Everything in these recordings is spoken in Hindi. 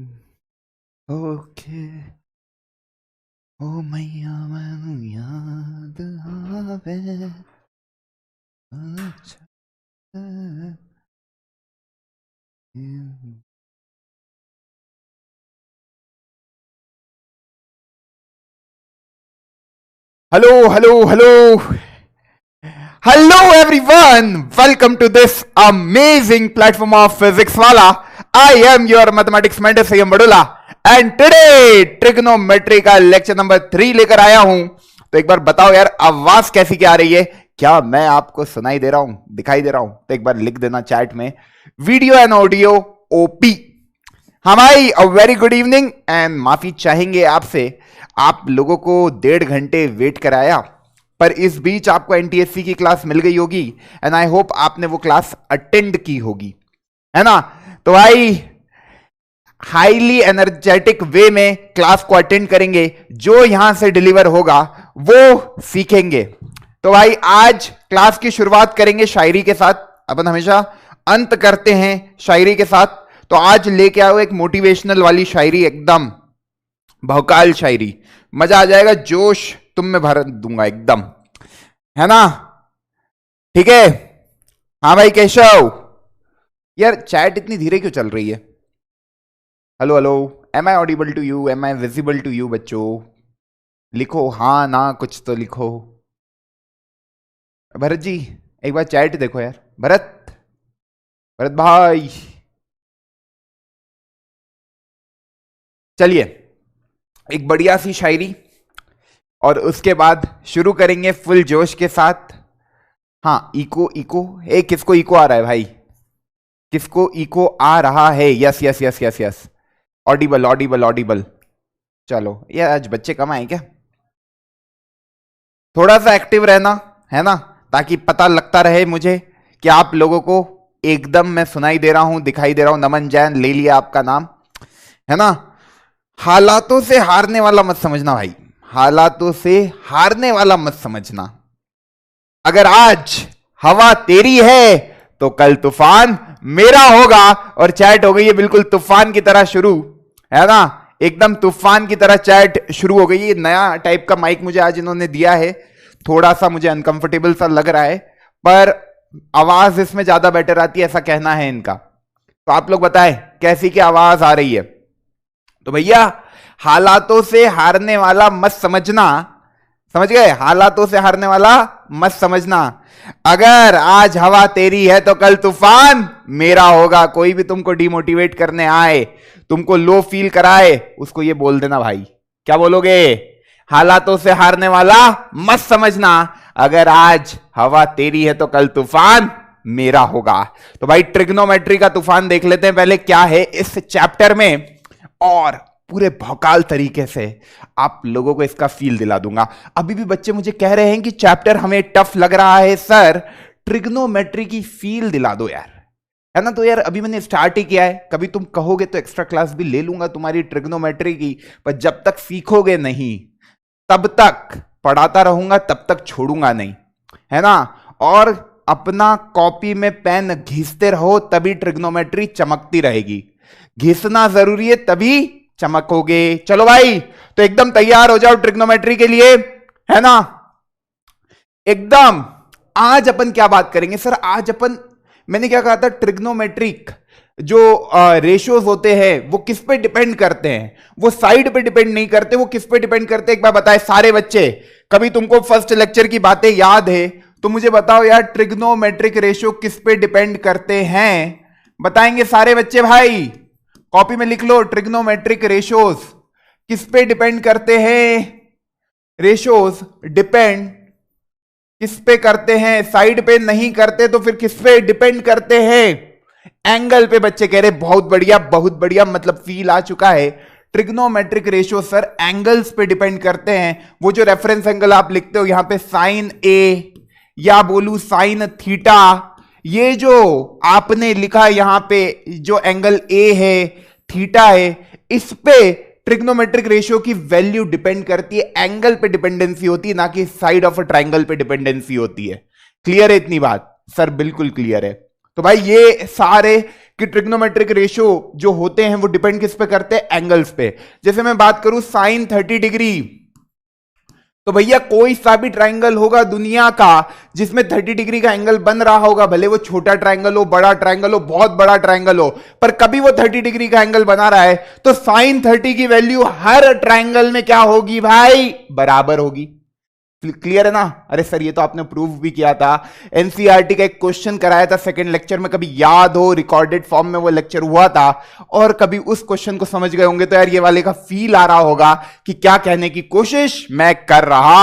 ओके ओ मैया मैनू याद आवे अच्छा hello hello hello hello everyone welcome to this amazing platform of physics वाला I am your mathematics mentor Sayam Badola and today trigonometry का लेक्चर नंबर 3 लेकर आया हूं। तो एक बार बताओ यार, आवाज कैसी क्या आ रही है? क्या मैं आपको सुनाई दे रहा हूं, दिखाई दे रहा हूं? तो एक बार लिख देना चैट में वीडियो एंड ऑडियो ओपी। हमारी a very good evening and माफी चाहेंगे आपसे, आप लोगों को 1.5 घंटे वेट कराया, पर इस बीच आपको एनटीएससी की क्लास मिल गई होगी एंड आई होप आपने वो क्लास अटेंड की होगी, है ना? तो भाई हाईली एनर्जेटिक वे में क्लास को अटेंड करेंगे, जो यहां से डिलीवर होगा वो सीखेंगे। तो भाई आज क्लास की शुरुआत करेंगे शायरी के साथ। अपन हमेशा अंत करते हैं शायरी के साथ, तो आज लेके आओ एक मोटिवेशनल वाली शायरी, एकदम भौकाल शायरी, मजा आ जाएगा, जोश तुम में भर दूंगा एकदम, है ना? ठीक है। हाँ भाई केशव, यार चैट इतनी धीरे क्यों चल रही है? Hello hello, am I audible to you, am I visible to you? बच्चों लिखो हाँ ना, कुछ तो लिखो। भरत जी एक बार चैट देखो यार, भरत, भरत भाई। चलिए एक बढ़िया सी शायरी और उसके बाद शुरू करेंगे फुल जोश के साथ। हाँ इको इको, ए किसको इको आ रहा है भाई? किसको इको आ रहा है? Yes yes yes yes yes, Audible Audible Audible. चलो ये आज बच्चे कम आए क्या? थोड़ा सा एक्टिव रहना, है ना, ताकि पता लगता रहे मुझे कि आप लोगों को एकदम मैं सुनाई दे रहा हूं, दिखाई दे रहा हूं। नमन जैन ले लिया आपका नाम, है ना? हालातों से हारने वाला मत समझना भाई, हालातों से हारने वाला मत समझना। अगर आज हवा तेरी है तो कल तूफान मेरा होगा। और चैट हो गई है बिल्कुल तूफान की तरह शुरू, है ना? एकदम तूफान की तरह चैट शुरू हो गई है। नया टाइप का माइक मुझे आज इन्होंने दिया है, थोड़ा सा मुझे अनकंफर्टेबल सा लग रहा है, पर आवाज इसमें ज्यादा बेटर आती है ऐसा कहना है इनका। तो आप लोग बताएं कैसी की आवाज आ रही है? तो भैया हालातों से हारने वाला मत समझना, समझ गए? हालातों से हारने वाला मत समझना। अगर आज हवा तेरी है तो कल तूफान मेरा होगा। कोई भी तुमको डिमोटिवेट करने आए, तुमको लो फील कराए, उसको ये बोल देना भाई। क्या बोलोगे? हालातों से हारने वाला मत समझना, अगर आज हवा तेरी है तो कल तूफान मेरा होगा। तो भाई ट्रिग्नोमेट्री का तूफान देख लेते हैं पहले क्या है इस चैप्टर में, और पूरे भौकाल तरीके से आप लोगों को इसका फील दिला दूंगा। अभी भी बच्चे मुझे कह रहे हैं कि चैप्टर हमें टफ लग रहा है सर, ट्रिग्नोमेट्री की फील दिला दो यार, है ना? तो यार अभी मैंने स्टार्ट ही किया है, कभी तुम कहोगे तो एक्स्ट्रा क्लास भी ले लूंगा तुम्हारी ट्रिग्नोमेट्री की, पर जब तक सीखोगे नहीं तब तक पढ़ाता रहूंगा, तब तक छोड़ूंगा नहीं, है ना? और अपना कॉपी में पेन घिसते रहो, तभी ट्रिग्नोमेट्री चमकती रहेगी। घिसना जरूरी है, तभी चमकोगे। चलो भाई तो एकदम तैयार हो जाओ ट्रिग्नोमेट्री के लिए, है ना? एकदम। आज अपन क्या बात करेंगे सर? आज अपन, मैंने क्या कहा था, ट्रिग्नोमेट्रिक जो रेशियोज होते हैं वो किस पे डिपेंड करते हैं? वो साइड पे डिपेंड नहीं करते, वो किस पे डिपेंड करते हैं? एक बार बताए सारे बच्चे, कभी तुमको फर्स्ट लेक्चर की बातें याद है तो मुझे बताओ यार, ट्रिग्नोमेट्रिक रेशियो किस पे डिपेंड करते हैं? बताएंगे सारे बच्चे भाई? कॉपी में लिख लो, ट्रिग्नोमेट्रिक रेशियोज किस पे डिपेंड करते हैं? रेशियोज डिपेंड किस पे करते हैं? साइड पे नहीं करते तो फिर किस पे डिपेंड करते हैं? एंगल पे। बच्चे कह रहे बहुत बढ़िया बहुत बढ़िया, मतलब फील आ चुका है। ट्रिग्नोमेट्रिक रेशियो सर एंगल्स पे डिपेंड करते हैं। वो जो रेफरेंस एंगल आप लिखते हो यहां पे साइन ए या बोलू साइन थीटा, ये जो आपने लिखा यहां पे जो एंगल ए है थीटा है, इस पे ट्रिग्नोमेट्रिक रेशियो की वैल्यू डिपेंड करती है। एंगल पे डिपेंडेंसी होती है, ना कि साइड ऑफ अ ट्राइंगल पे डिपेंडेंसी होती है। क्लियर है इतनी बात? सर बिल्कुल क्लियर है। तो भाई ये सारे कि ट्रिग्नोमेट्रिक रेशियो जो होते हैं वो डिपेंड किस पे करते हैं, एंगल्स पे। जैसे मैं बात करूं साइन 30 डिग्री, तो भैया कोई सा भी ट्राइंगल होगा दुनिया का जिसमें 30 डिग्री का एंगल बन रहा होगा, भले वो छोटा ट्राइंगल हो, बड़ा ट्राइंगल हो, बहुत बड़ा ट्राइंगल हो, पर कभी वो 30 डिग्री का एंगल बना रहा है तो साइन 30 की वैल्यू हर ट्राइंगल में क्या होगी भाई, बराबर होगी। क्लियर है ना? अरे सर ये तो आपने प्रूव भी किया था, एनसीईआरटी का एक क्वेश्चन कराया था सेकंड लेक्चर में, कभी याद हो, रिकॉर्डेड फॉर्म में वो लेक्चर हुआ था, और कभी उस क्वेश्चन को समझ गए होंगे तो यार ये वाले का फील आ रहा होगा कि क्या कहने की कोशिश मैं कर रहा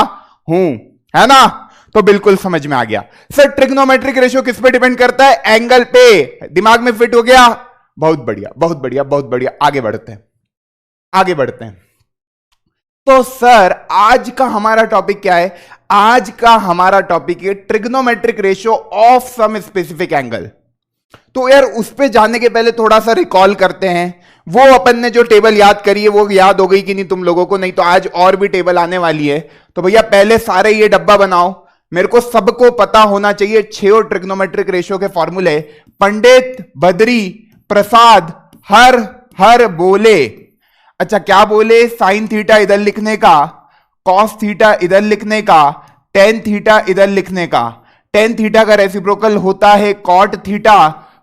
हूं, है ना? तो बिल्कुल समझ में आ गया। सर ट्रिग्नोमेट्रिक रेशियो किस पे डिपेंड करता है, एंगल पे। दिमाग में फिट हो गया? बहुत बढ़िया, बहुत बढ़िया, बहुत बढ़िया। आगे बढ़ते हैं, आगे बढ़ते हैं। तो सर आज का हमारा टॉपिक क्या है? आज का हमारा टॉपिक है trigonometric ratio of some specific angle. तो यार उस पे जाने के पहले थोड़ा सा रिकॉल करते हैं, वो अपन ने जो टेबल याद करी है वो याद हो गई कि नहीं तुम लोगों को? नहीं तो आज और भी टेबल आने वाली है। तो भैया पहले सारे ये डब्बा बनाओ, मेरे को सबको पता होना चाहिए 6 ट्रिग्नोमेट्रिक रेशियो के फॉर्मूले। पंडित, बद्री, प्रसाद हर हर बोले। अच्छा क्या बोले? साइन थीटा इधर लिखने का, कॉस थीटा इधर लिखने का, टेन थीटा इधर लिखने का। टेन थीटा का रेसिप्रोकल होता है कॉट थीटा,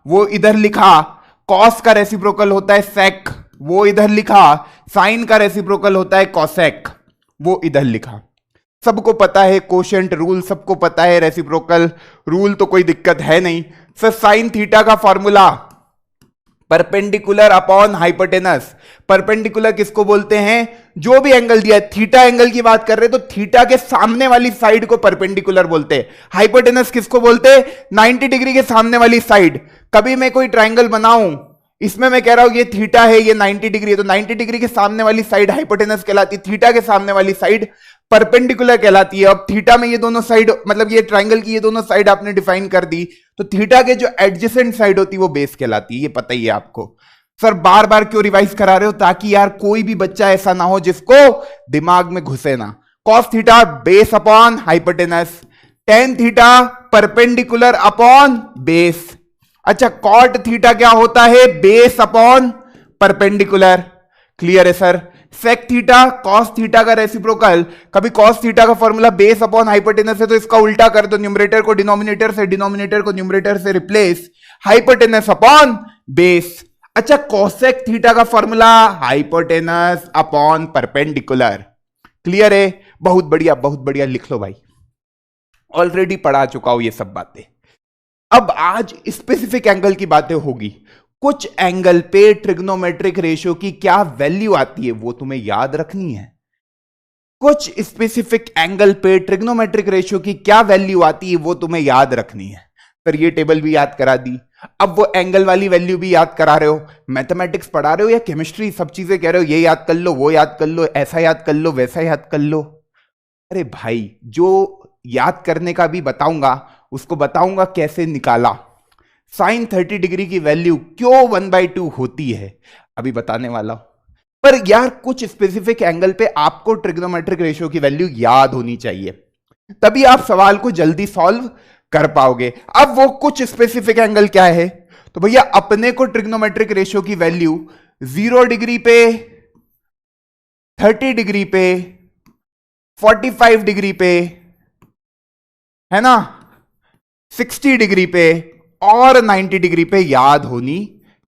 वो इधर लिखा। कॉस का रेसिप्रोकल होता है सेक, वो इधर लिखा। साइन का रेसिप्रोकल होता है कॉसेक, वो इधर लिखा। सबको पता है कोशेंट रूल, सबको पता है रेसिप्रोकल रूल, तो कोई दिक्कत है नहीं। सर साइन थीटा का formula perpendicular upon hypotenuse. Perpendicular किसको बोलते हैं? जो भी एंगल दिया है, थीटा एंगल की बात कर रहे हैं तो थीटा के सामने वाली साइड को परपेंडिकुलर बोलते हैं। हाइपोटेनस किसको बोलते हैं? 90 डिग्री के सामने वाली साइड। कभी मैं कोई ट्राइंगल बनाऊं, इसमें मैं कह रहा हूं ये थीटा है, ये 90 डिग्री है, तो 90 डिग्री के सामने वाली साइड हाइपोटेनस कहलाती है, थीटा के सामने वाली साइड परपेंडिकुलर कहलाती है। अब थीटा में ये दोनों साइड, मतलब ये ट्राइंगल की ये दोनों साइड आपने डिफाइन कर दी, तो थीटा के जो एडजेसेंट साइड होती है वो बेस कहलाती है, ये पता ही है आपको। सर बार बार क्यों रिवाइज करा रहे हो? ताकि यार कोई भी बच्चा ऐसा ना हो जिसको दिमाग में घुसे ना। Cos theta base upon hypotenuse, tan theta perpendicular upon base. अच्छा कॉट थीटा क्या होता है? Base upon perpendicular. क्लियर है sir? Sec theta cos theta का रेसिप्रोकल। कभी कॉस थीटा का फॉर्मूला बेस अपॉन हाइपोटेनस है तो इसका उल्टा कर दो, न्यूमरेटर को डिनोमिनेटर से, डिनोमिनेटर को न्यूमरेटर से रिप्लेस, हाइपोटेनस अपॉन बेस। अच्छा कॉसेक थीटा का formula hypotenuse upon perpendicular. Clear है? बहुत बढ़िया, बहुत बढ़िया, लिख लो भाई, ऑलरेडी पढ़ा चुका हूं ये सब बातें। अब आज स्पेसिफिक एंगल की बातें होगी। कुछ एंगल पे ट्रिग्नोमेट्रिक रेशियो की क्या वैल्यू आती है वो तुम्हें याद रखनी है। कुछ स्पेसिफिक एंगल पे ट्रिग्नोमेट्रिक रेशियो की क्या वैल्यू आती है वो तुम्हें याद रखनी है। पर ये टेबल भी याद करा दी, अब वो एंगल वाली वैल्यू भी याद करा रहे हो। मैथमेटिक्स पढ़ा रहे हो या केमिस्ट्री? सब चीजें कह रहे हो ये याद कर लो, वो याद कर लो, ऐसा याद कर लो, वैसा याद कर लो। अरे भाई जो याद करने का भी बताऊंगा उसको बताऊंगा कैसे निकाला। साइन 30 डिग्री की वैल्यू क्यों 1/2 होती है अभी बताने वाला हूं। पर यार कुछ स्पेसिफिक एंगल पे आपको ट्रिग्नोमेट्रिक रेशियो की वैल्यू याद होनी चाहिए, तभी आप सवाल को जल्दी सॉल्व कर पाओगे। अब वो कुछ स्पेसिफिक एंगल क्या है? तो भैया अपने को ट्रिग्नोमेट्रिक रेशियो की वैल्यू 0 डिग्री पे, 30 डिग्री पे, 45 डिग्री पे, है ना, 60 डिग्री पे और 90 डिग्री पे याद होनी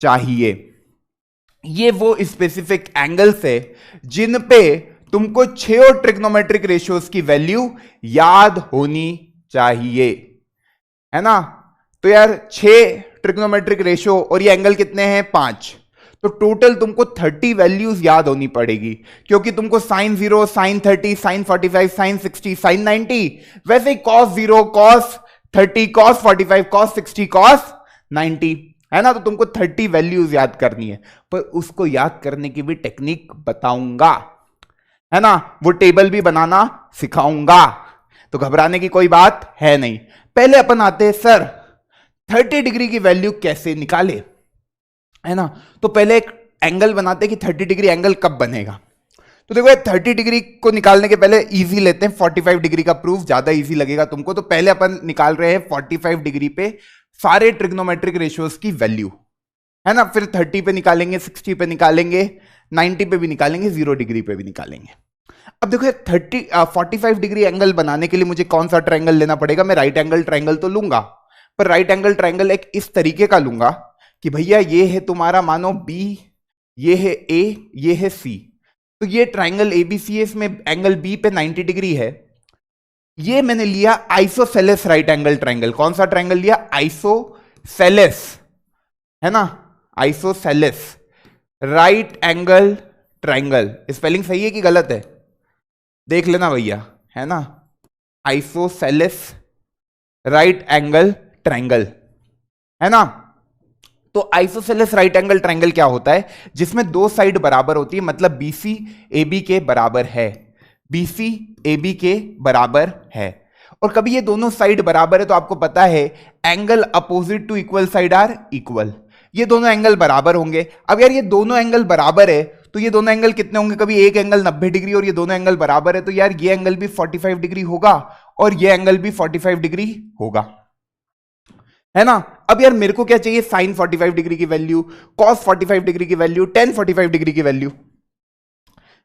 चाहिए। ये वो स्पेसिफिक एंगल्स है जिन पे तुमको 6 ट्रिग्नोमेट्रिक रेशियोज की वैल्यू याद होनी चाहिए, है ना। तो यार 6 ट्रिग्नोमेट्रिक रेशियो और ये एंगल कितने हैं? 5। तो टोटल तुमको 30 वैल्यूज याद होनी पड़ेगी, क्योंकि तुमको sine 0, sine 30, sine 45, sine 60, sine 90, वैसे ही cos 0, cos 30, cos 45, cos 60, cos 90, है ना। तो तुमको 30 वैल्यूज याद करनी है, पर उसको याद करने की भी टेक्निक बताऊंगा, है ना। वो टेबल भी बनाना सिखाऊंगा, तो घबराने की कोई बात है नहीं। पहले अपन आते हैं सर 30 डिग्री की वैल्यू कैसे निकाले, है ना। तो पहले एक एंगल बनाते हैं कि 30 डिग्री एंगल कब बनेगा। तो देखो 30 डिग्री को निकालने के पहले इजी लेते हैं, 45 डिग्री का प्रूफ ज्यादा इजी लगेगा तुमको। तो पहले अपन निकाल रहे हैं 45 डिग्री पे सारे ट्रिग्नोमेट्रिक रेशियोज की वैल्यू। है ना। फिर 30 पे निकालेंगे, 60 पे निकालेंगे, 90 पे भी निकालेंगे, 0 डिग्री पे भी निकालेंगे। अब देखो 45 डिग्री एंगल बनाने के लिए मुझे कौन सा ट्रायंगल लेना पड़ेगा? मैं राइट एंगल ट्रायंगल तो लूंगा, पर राइट एंगल ट्रायंगल एक इस तरीके का लूंगा कि भैया ये है तुम्हारा मानो बी, ये है ए, ये है सी। तो ये ट्रायंगल एबीसी है, इसमें एंगल बी पे 90 डिग्री है। ये मैंने लिया आइसोसेलेस राइट एंगल ट्रायंगल। कौन सा ट्रायंगल लिया? आइसोसेलेस, है ना, isosceles right angle triangle. Spelling सही है कि गलत है? देख लेना भैया, है ना, आइसोसेलेस राइट एंगल ट्रायंगल, है ना। तो आइसोसेलेस राइट एंगल ट्रायंगल क्या होता है? जिसमें दो साइड बराबर होती है, मतलब बीसी एबी के बराबर है, बीसी एबी के बराबर है। और कभी ये दोनों साइड बराबर है तो आपको पता है angle opposite to equal side are equal, ये दोनों एंगल बराबर होंगे। अब यार ये दोनों एंगल बराबर है तो ये दोनों एंगल कितने होंगे? कभी एक एंगल 90 डिग्री और ये दोनों एंगल बराबर है तो यार ये एंगल भी 45 डिग्री होगा और ये एंगल भी 45 डिग्री होगा, है ना। अब यार मेरे को क्या चाहिए? साइन 45 डिग्री की वैल्यू, कॉस 45 डिग्री की वैल्यू, टेन 45 डिग्री की वैल्यू।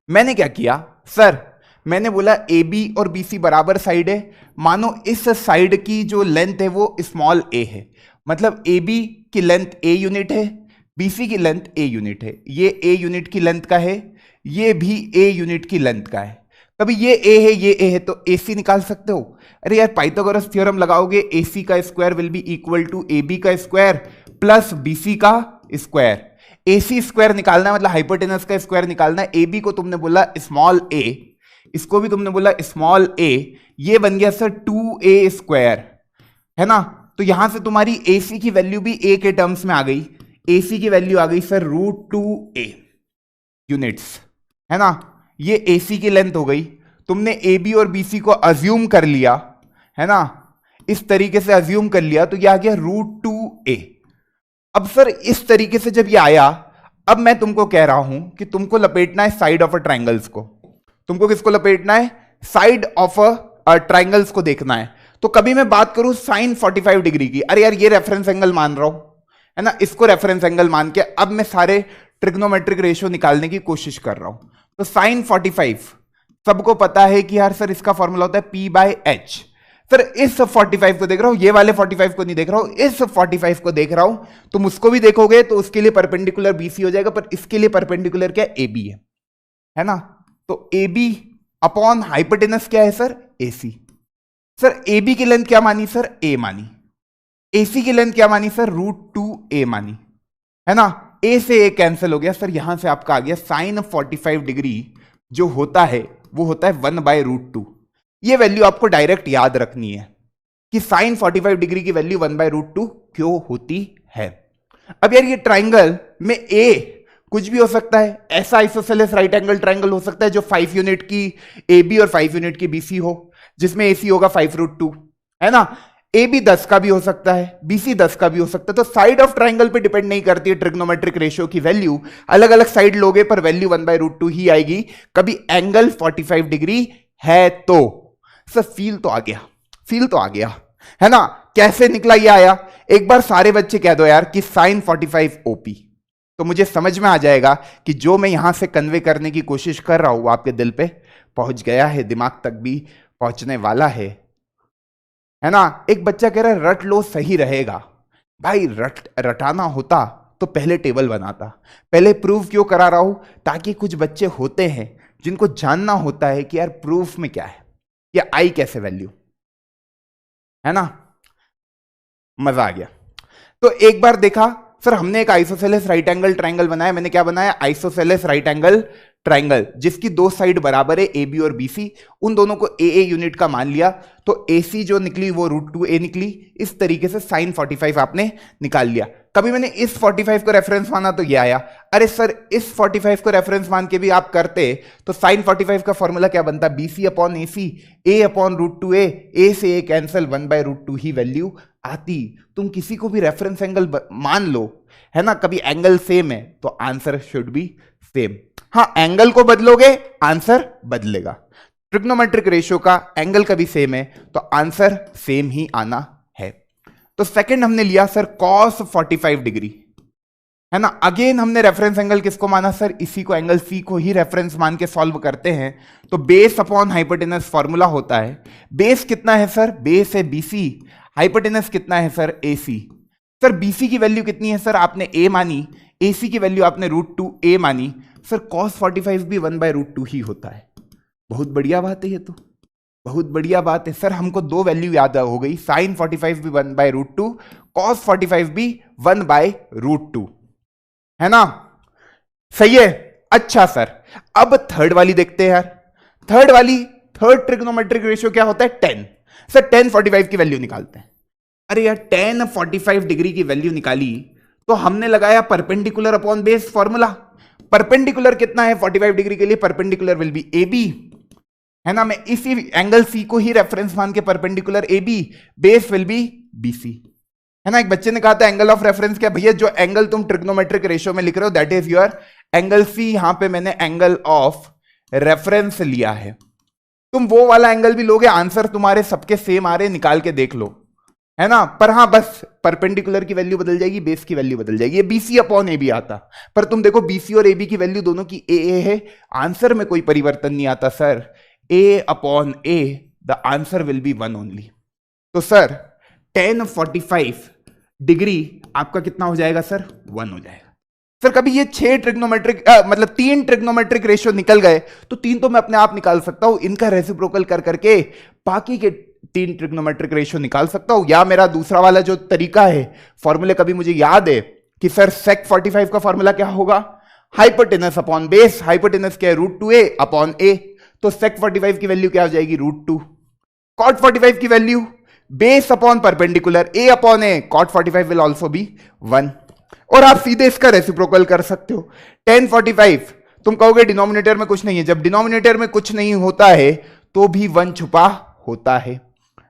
मैंने क्या किया सर? मैंने बोला ए बी और बी सी बराबर साइड है, मानो इस साइड की जो लेंथ है वो स्मॉल ए है, मतलब ए बी की लेंथ ए यूनिट है, बी सी की लेंथ ए यूनिट है। ये ए यूनिट की लेंथ का है, ये भी ए यूनिट की लेंथ का है। कभी ये ए है, ये ए है, तो ए सी निकाल सकते हो। अरे यार पाइथागोरस थ्योरम लगाओगे, ए सी का square will be equal to A B का स्क्वायर प्लस बी सी का स्क्वायर। ए सी स्क्वायर निकालना है, मतलब हाइपोटेनस का स्क्वायर निकालना है। ए बी को तुमने बोला स्मॉल ए, इसको भी तुमने बोला स्मॉल ए, ये बन गया सर 2a स्क्वायर, है ना। तो यहां से तुम्हारी ए सी की वैल्यू भी ए के टर्म्स में आ गई, ए सी की वैल्यू आ गई सर √2a यूनिट्स, है ना। ये ए सी की लेंथ हो गई। तुमने ए बी और बी सी को अज्यूम कर लिया, है ना, इस तरीके से अज्यूम कर लिया तो ये आ गया √2a। अब सर इस तरीके से जब ये आया, अब मैं तुमको कह रहा हूं कि तुमको लपेटना है साइड ऑफ अ ट्राइंगल्स को। तुमको किसको लपेटना है? साइड ऑफ अ ट्राइंगल्स को देखना है। तो कभी मैं बात करूं साइन 45 डिग्री की, अरे यार ये रेफरेंस एंगल मान रहा हूं, है ना, इसको रेफरेंस एंगल मान के अब मैं सारे ट्रिग्नोमेट्रिक रेशियो निकालने की कोशिश कर रहा हूं। तो साइन 45 सबको पता है कि यार सर इसका फॉर्मूला होता है P/H। सर इस 45 को देख रहा हूं, ये वाले 45 को नहीं देख रहा हूं, इस 45 को देख रहा हूं। तुम उसको भी देखोगे तो उसके लिए परपेंडिकुलर BC हो जाएगा, पर इसके लिए परपेंडिकुलर क्या? AB है ना। तो AB अपॉन हाइपोटेनस क्या है सर? AC। सर AB की लेंथ क्या मानी सर? A मानी। AC की लेंथ क्या मानी सर? √2a मानी, है ना। A से A कैंसिल हो गया सर, यहां से आपका आ गया साइन 45 डिग्री जो होता है वो होता है 1/√2। ये वैल्यू आपको डायरेक्ट याद रखनी है कि साइन 45 डिग्री की वैल्यू 1/√2 क्यों होती है। अब यार ये ट्राइंगल में A कुछ भी हो सकता है, ऐसा आइसोसेलेस राइट एंगल ट्राइंगल हो सकता है जो 5 यूनिट की AB और 5 यूनिट की BC हो, जिसमें AC होगा 5√2, है ना। AB 10 का भी हो सकता है, BC 10 का भी हो सकता है। तो साइड ऑफ ट्राइंगल पे डिपेंड नहीं करती है ट्रिग्नोमेट्रिक रेशियो की वैल्यू, अलग अलग साइड लोगे पर वैल्यू 1/√2 ही आएगी। कभी एंगल 45 डिग्री है तो सर फील तो आ गया, फील तो आ गया, है ना। कैसे निकला ये आया? एक बार सारे बच्चे कह दो यार कि साइन 45 OP, तो मुझे समझ में आ जाएगा कि जो मैं यहां से कन्वे करने की कोशिश कर रहा हूं वो आपके दिल पे पहुंच गया है, दिमाग तक भी पहुंचने वाला है ना। एक बच्चा कह रहा है रट लो सही रहेगा। भाई रटाना होता तो पहले टेबल बनाता, पहले प्रूफ क्यों करा रहा हूं? ताकि कुछ बच्चे होते हैं जिनको जानना होता है कि यार प्रूफ में क्या है, या आई कैसे वैल्यू, है ना। मजा आ गया। तो एक बार देखा सर हमने एक आइसोसेलेस राइट एंगल ट्राइंगल बनाया। मैंने क्या बनाया? आइसोसेलेस राइट एंगल ट्राइंगल जिसकी दो साइड बराबर है AB और BC, उन दोनों को AA यूनिट का मान लिया तो AC जो निकली वो √2a निकली। इस तरीके से साइन 45 आपने निकाल लिया। कभी मैंने इस 45 को रेफरेंस माना तो ये आया। अरे सर इस 45 को रेफरेंस मान के भी आप करते तो साइन 45 का फॉर्मूला क्या बनता? BC upon AC, A upon √2a, A से A कैंसिल, 1/√2 ही वैल्यू आती। तुम किसी को भी रेफरेंस एंगल मान लो, है ना, कभी एंगल सेम है तो आंसर शुड बी सेम। हाँ एंगल को बदलोगे आंसर बदलेगा। ट्रिग्नोमेट्रिक रेशियो का एंगल कभी सेम है तो आंसर सेम ही आना है। तो सेकंड हमने लिया सर cos 45 डिग्री। है ना। अगेन हमने रेफरेंस एंगल किसको माना सर, इसी को, एंगल सी को ही रेफरेंस मान के सॉल्व करते हैं। तो बेस अपॉन हाइपोटेनस फॉर्मूला होता है, बेस कितना है सर, बेस है बीसी, हाइपोटेनस कितना है सर, एसी। सर बीसी की वैल्यू कितनी है सर, आपने ए मानी, एसी की वैल्यू आपने √2a मानी। सर cos 45 भी 1/√2 ही होता है। बहुत बढ़िया बात है, ये तो बहुत बढ़िया बात है सर। हमको दो वैल्यू याद हो गई, sin 45 भी 1/√2, cos 45 भी 1/√2, है ना। सही है। अच्छा सर, अब थर्ड वाली देखते हैं यार। थर्ड वाली, थर्ड ट्रिग्नोमेट्रिक रेशियो क्या होता है, 10। सर tan 45 की वैल्यू निकालते हैं। अरे यार tan 45 डिग्री की वैल्यू निकाली तो हमने लगाया perpendicular upon base formula. Perpendicular कितना है 45 डिग्री के लिए, perpendicular will be A B, है ना। मैं इसी एंगल सी को ही रेफरेंस मान के perpendicular A B, base will be BC, है ना। एक बच्चे ने कहा था एंगल ऑफ रेफरेंस क्या, भैया जो एंगल तुम ट्रिग्नोमेट्रिक रेशियो में लिख रहे हो that is your angle C. यहां पे मैंने एंगल ऑफ रेफरेंस लिया है, तुम वो वाला एंगल भी लोगे, आंसर तुम्हारे सबके सेम आ रहे, निकाल के देख लो, है ना। पर हां बस परपेंडिकुलर की वैल्यू बदल जाएगी, बेस की वैल्यू बदल जाएगी। ये बीसी अपॉन ए बी आता, पर तुम देखो बीसी और ए बी की वैल्यू दोनों की ए है, आंसर में कोई परिवर्तन नहीं आता sir. A upon A, the answer will be 1 only. तो सर tan 45 डिग्री आपका कितना हो जाएगा सर, 1 हो जाएगा। सर कभी ये 6 ट्रिग्नोमेट्रिक मतलब 3 ट्रिग्नोमेट्रिक रेशियो निकल गए तो 3 तो मैं अपने आप निकाल सकता हूं, इनका रेसिप्रोकल कर करके बाकी के 3 ट्रिग्नोमेट्रिक रेशियो निकाल सकता हूं। या मेरा दूसरा वाला जो तरीका है, फॉर्मूले कभी मुझे याद है कि सर sec 45 का फॉर्मूला क्या होगा, हाइपोटेनस अपॉन बेस, हाइपोटेनस क्या है √2a अपॉन a, तो sec 45 की वैल्यू क्या हो जाएगी √2, cot 45 की value base upon perpendicular a upon a, cot 45 will also be 1। और आप सीधे इसका रेसिप्रोकल कर सकते हो। tan 45 तुम कहोगे डिनोमिनेटर में कुछ नहीं है, जब डिनोमिनेटर में कुछ नहीं होता है तो भी 1 छुपा होता है।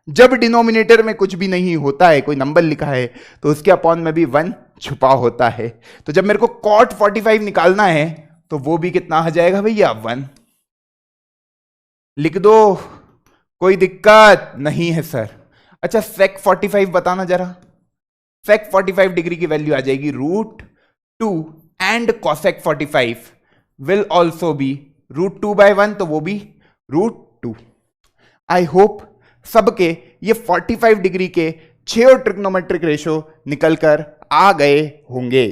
जब डिनोमिनेटर में कुछ भी नहीं होता है, कोई नंबर लिखा है, तो उसके अपॉन में भी 1 छुपा होता है। तो जब मेरे को cot 45 निकालना है तो वो भी कितना आ जाएगा भैया, 1। लिख दो, कोई दिक्कत नहीं है सर। अच्छा sec 45 बताना जरा, sec 45 डिग्री की वैल्यू आ जाएगी √2 and cosec 45 will also be √2/1, तो वो भी √2। आई होप सबके ये 45 डिग्री के 6 ट्रिग्नोमेट्रिक रेशियो निकलकर आ गए होंगे।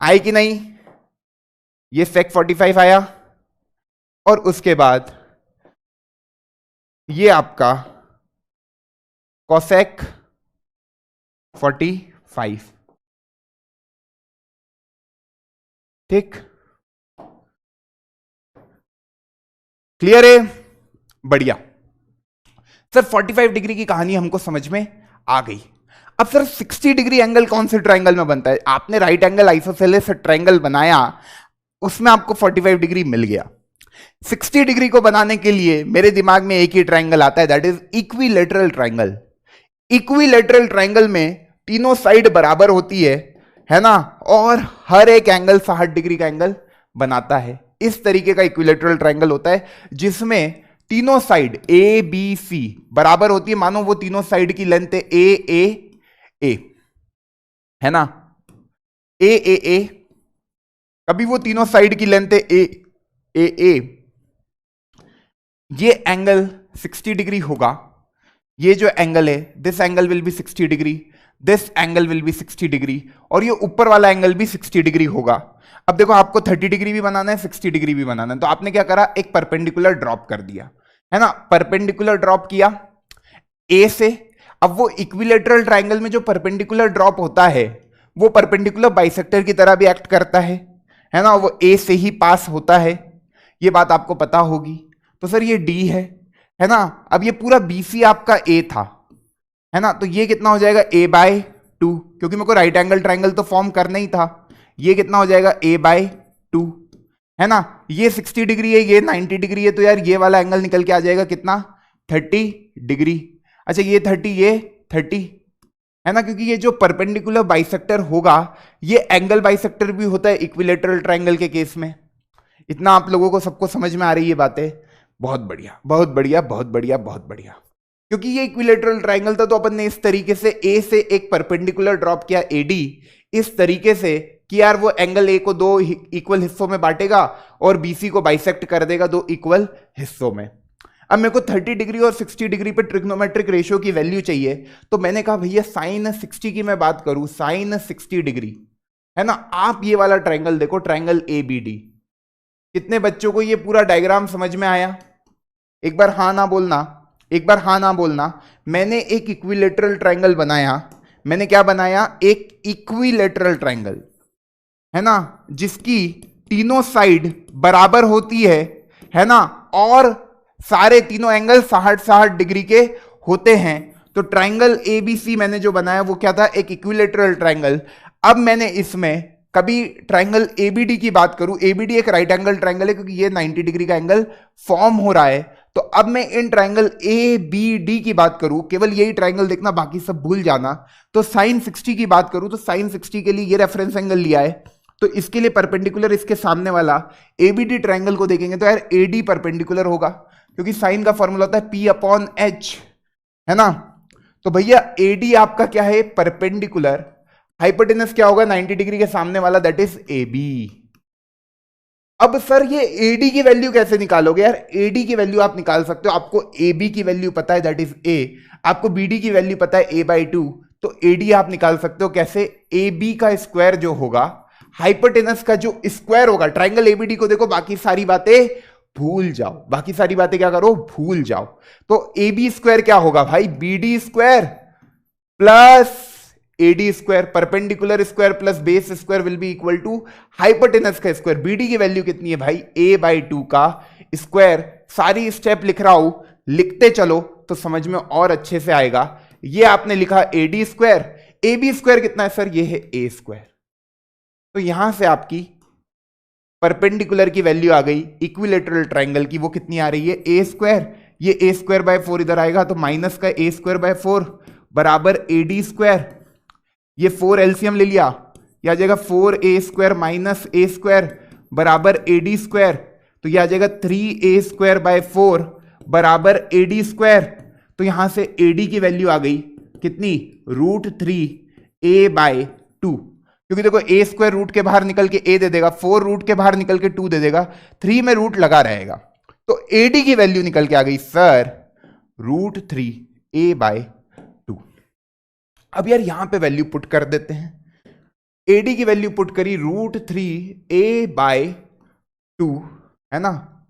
आए कि नहीं, ये sec 45 आया और उसके बाद ये आपका cosec 45, ठीक, क्लियर है, बढ़िया। सर 45 डिग्री की कहानी हमको समझ में आ गई। अब सर 60 डिग्री एंगल कौन से ट्रायंगल में बनता है, आपने राइट एंगल आइसोसेलेस ट्रायंगल बनाया, उसमें आपको 45 डिग्री मिल गया। 60 डिग्री को बनाने के लिए मेरे दिमाग में एक ही ट्रायंगल आता है, that is equilateral triangle. Equilateral triangle में तीनों साइड बराबर होती है ना, और हर एक एंगल 60 डिग्री का एंगल बनाता है। इस तरीके का इक्विलेटरल ट्रायंगल होता है जिसमें तीनों साइड ए बी सी बराबर होती है। मानो वो तीनों साइड की लेंथ है ए, है ना, ए, कभी वो तीनों साइड की लेंथ है ए, ये एंगल 60 डिग्री होगा। ये जो एंगल है, this angle will be 60 degree, this angle will be 60 degree, और ये ऊपर वाला एंगल भी 60 डिग्री होगा। अब देखो आपको 30 डिग्री भी बनाना है, 60 डिग्री भी बनाना है, तो आपने क्या करा, एक परपेंडिकुलर ड्रॉप कर दिया, है ना। परपेंडिकुलर ड्रॉप किया ए से। अब वो इक्विलेटरल ट्रायंगल में जो परपेंडिकुलर ड्रॉप होता है वो परपेंडिकुलर बाइसेक्टर की तरह भी एक्ट करता है ना, वो ए से ही पास होता है, ये बात आपको पता होगी। तो सर ये डी है ना। अब ये पूरा बीसी आपका ए था, है ना, तो ये कितना हो जाएगा a/2, क्योंकि मेरे को राइट एंगल ट्रायंगल तो फॉर्म करना ही था। ये कितना हो जाएगा a/2, है ना। ये 60 डिग्री है, ये 90 डिग्री है, तो यार ये वाला एंगल निकल के आ जाएगा कितना, 30 डिग्री। अच्छा ये 30, ये 30, है ना, क्योंकि ये जो परपेंडिकुलर बाइसेक्टर होगा ये एंगल बाइसेक्टर भी होता है इक्विलेटरल ट्रायंगल के केस में। इतना आप लोगों को सबको समझ में आ रही है बातें, बहुत बढ़िया, बहुत बढ़िया, बहुत बढ़िया, बहुत बढ़िया। क्योंकि ये इक्विलेटरल ट्रायंगल था तो अपन ने इस तरीके से ए से एक परपेंडिकुलर ड्रॉप किया AD, इस तरीके से कि यार वो एंगल ए को दो इक्वल हिस्सों में बांटेगा और बीसी को बाइसेक्ट कर देगा दो इक्वल हिस्सों में। अब मेरे को 30 डिग्री और 60 डिग्री पे ट्रिग्नोमेट्रिक रेशियो की वैल्यू चाहिए, तो मैंने कहा भैया साइन 60 की मैं बात करूं, साइन 60 डिग्री है ना। आप ये वाला ट्रायंगल देखो, ट्रायंगल एबीडी। कितने बच्चों को ये पूरा डायग्राम समझ में आया? एक बार हाँ ना बोलना, एक बार हाँ ना बोलना। मैंने एक इक्विलेटरल ट्रायंगल बनाया। मैंने क्या बनाया? एक इक्विलेटरल ट्रायंगल, है ना, जिसकी तीनों साइड बराबर होती है ना, और सारे तीनों एंगल 60-60 डिग्री के होते हैं। तो ट्रायंगल एबीसी मैंने जो बनाया वो क्या था? एक इक्विलेटरल ट्रायंगल। अब मैंने इसमें कभी ट्रायंगल एबीडी की बात करूं, एबीडी एक राइट एंगल ट्रायंगल है क्योंकि ये 90 डिग्री का एंगल फॉर्म हो रहा है। तो अब मैं इन ट्रायंगल ए बी डी की बात करूं, केवल यही ट्रायंगल देखना, बाकी सब भूल जाना। तो साइन 60 की बात करूं तो साइन 60 के लिए ये रेफरेंस एंगल लिया है, तो इसके लिए परपेंडिकुलर इसके सामने वाला एबीडी ट्रायंगल को देखेंगे तो यार एडी परपेंडिकुलर होगा, क्योंकि साइन का फॉर्मूला होता है पी अपॉन एच, है ना। तो भैया एडी आपका क्या है? परपेंडिकुलर। हाइपोटेनस क्या होगा? 90 डिग्री के सामने वाला, दैट इज एबी। अब सर ये एडी की वैल्यू कैसे निकालोगे? यार एडी की वैल्यू आप निकाल सकते हो, आपको एबी की वैल्यू पता है दैट इज ए, आपको बीडी की वैल्यू पता है a/2, तो एडी आप निकाल सकते हो कैसे? एबी का स्क्वायर जो होगा, हाइपोटेनस का जो स्क्वायर होगा, ट्रायंगल एबीडी को देखो, बाकी सारी बातें भूल जाओ, बाकी सारी बातें क्या करो? भूल जाओ। तो ए बी स्क्वायर क्या होगा भाई? B D square plus A D square, perpendicular square plus base square will be equal to hypotenuse का स्क्वायर। बी डी की वैल्यू कितनी है भाई? a/2 का स्क्वायर। सारी स्टेप लिख रहा हूं, लिखते चलो तो समझ में और अच्छे से आएगा। ये आपने लिखा A D square, A B square कितना है सर? ये है ए स्क्वायर। तो यहां से आपकी परपेंडिकुलर की वैल्यू आ गई इक्विलेटरल ट्रायंगल की, वो कितनी आ रही है? ए स्क्वायर। ये ए स्क्वायर बाय 4 इधर आएगा तो माइनस का ए स्क्वायर बाय 4 बराबर ए डी स्क्वायर। ये 4 एलसीएम ले लिया, यह आ जाएगा 4a स्क्वायर माइनस ए स्क्वायर बराबर ए डी स्क्वायर। तो यह आ जाएगा 3a स्क्वायर बाय 4 बराबर ए डी स्क्वायर। तो यहां से ए डी की वैल्यू आ गई कितनी? √3a/2, क्योंकि देखो ए स्क्वायर रूट के बाहर निकल के ए दे देगा, 4 रूट के बाहर निकल के 2 दे देगा, 3 में रूट लगा रहेगा। तो एडी की वैल्यू निकल के आ गई सर √3a/2। अब यार यहां पे वैल्यू पुट कर देते हैं। एडी की वैल्यू पुट करी √3a/2, है ना,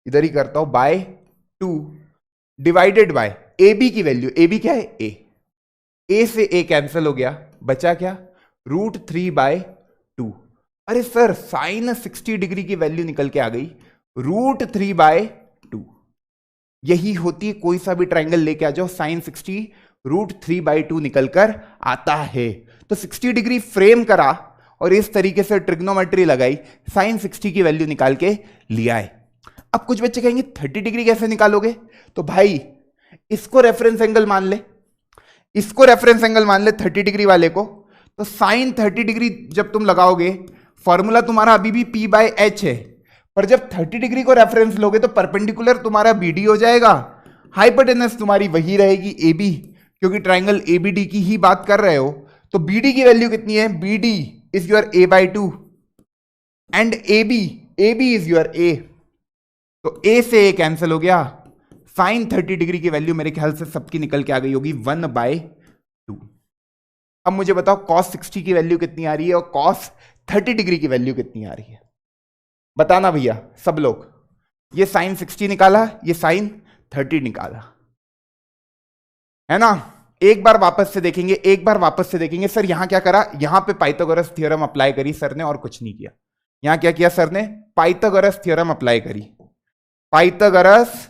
इधर ही करता हूं, by 2 divided by A B की वैल्यू। ए बी क्या है? ए से ए कैंसिल हो गया, बचा क्या? √3/2। अरे सर साइन 60 डिग्री की वैल्यू निकल के आ गई √3/2। यही होती है, कोई सा भी ट्रायंगल लेके आ जाओ, साइन 60 √3/2 निकलकर आता है। तो 60 डिग्री फ्रेम करा और इस तरीके से ट्रिग्नोमेट्री लगाई, साइन 60 की वैल्यू निकाल के लिया है। अब कुछ बच्चे कहेंगे 30 डिग्री कैसे निकालोगे? तो भाई इसको रेफरेंस एंगल मान ले, इसको रेफरेंस एंगल मान ले 30 डिग्री वाले को। तो साइन 30 डिग्री जब तुम लगाओगे, फॉर्मूला तुम्हारा अभी भी p/h है, पर जब 30 डिग्री को रेफरेंस लोगे तो परपेंडिकुलर तुम्हारा BD हो जाएगा, हाइपोटेनस तुम्हारी वही रहेगी AB, क्योंकि ट्रायंगल ABD की ही बात कर रहे हो। तो BD की वैल्यू कितनी है? BD is your a/2 and AB is your A। तो A से A कैंसिल हो गया, साइन 30 डिग्री की वैल्यू मेरे ख्याल से सबकी निकल के आ गई होगी 1/2। अब मुझे बताओ cos 60 की वैल्यू कितनी आ रही है और cos 30 डिग्री की वैल्यू कितनी आ रही है? बताना भैया सब लोग। ये साइन 60 निकाला, ये साइन 30 निकाला, है ना। एक बार वापस से देखेंगे, एक बार वापस से देखेंगे। सर यहां क्या करा? यहां पे पाइथागोरस थ्योरम अप्लाई करी सर ने, और कुछ नहीं किया। यहां क्या किया सर ने? पाइथागोरस थ्योरम अप्लाई करी, पाइथागोरस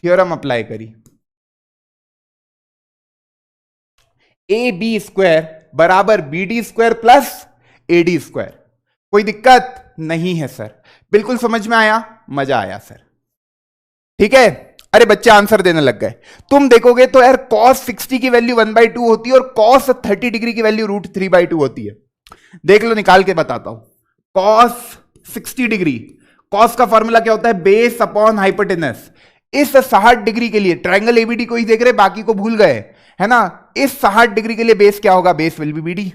थ्योरम अप्लाई करी। ए बी स्क्वायर बराबर B D square plus A D square. कोई दिक्कत नहीं है सर, बिल्कुल समझ में आया, मजा आया सर, ठीक है। अरे बच्चे आंसर देने लग गए। तुम देखोगे तो यार cos 60 की वैल्यू 1/2 होती है और cos 30 डिग्री की वैल्यू √3/2 होती है। देख लो, निकाल के बताता हूं। cos 60 डिग्री, cos का फॉर्मूला क्या होता है? Base upon hypotenuse. इस 60 डिग्री के लिए ट्रायंगल एबीडी को ही देख रहे, बाकी को भूल गए, है ना। इस 60 डिग्री के लिए बेस क्या होगा? Base will be BD।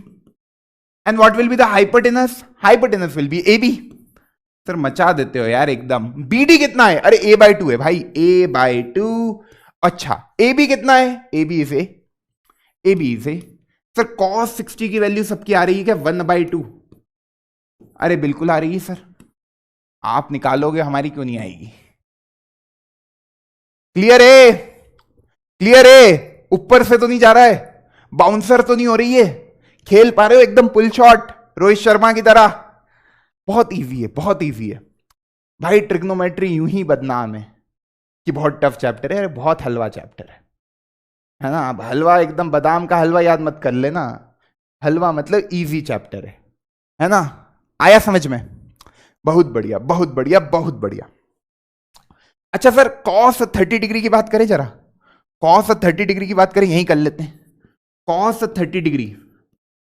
And what will be the hypotenuse? Hypotenuse will be A B. Sir मचा देते हो यार एकदम। बी डी कितना है? अरे ए बाई टू है भाई, ए बाई टू। अच्छा ए बी कितना है? A B is A, A B is A. Sir cos 60 की वैल्यू सबकी आ रही है क्या? 1/2। अरे बिल्कुल आ रही है सर, आप निकालोगे, हमारी क्यों नहीं आएगी? क्लियर है? क्लियर है? ऊपर से तो नहीं जा रहा है, बाउंसर तो नहीं हो रही है, खेल पा रहे हो एकदम पुल शॉट रोहित शर्मा की तरह। बहुत इजी है, बहुत इजी है भाई। ट्रिग्नोमेट्री यूं ही बदनाम है कि बहुत टफ चैप्टर है, बहुत हलवा चैप्टर है ना। अब हलवा एकदम बादाम का हलवा याद मत कर लेना, हलवा मतलब इजी चैप्टर है ना। आया समझ में? बहुत बढ़िया, बहुत बढ़िया, बहुत बढ़िया। अच्छा सर कॉस 30 डिग्री की बात करें जरा, कॉस 30 डिग्री की बात करें, यही कर लेते हैं। Cos 30 degree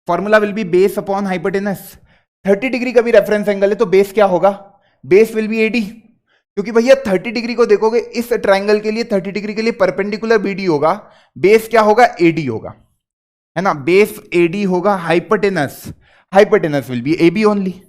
formula will be base upon hypotenuse. 30 degree का भी रेफरेंस एंगल है तो बेस क्या होगा? बेस विल बी एडी, क्योंकि भैया 30 डिग्री को देखोगे इस ट्राइंगल के लिए 30 डिग्री के लिए परपेंडिकुलर बीडी होगा, बेस क्या होगा? एडी होगा, है ना। बेस एडी होगा, hypotenuse, hypotenuse will be AB only,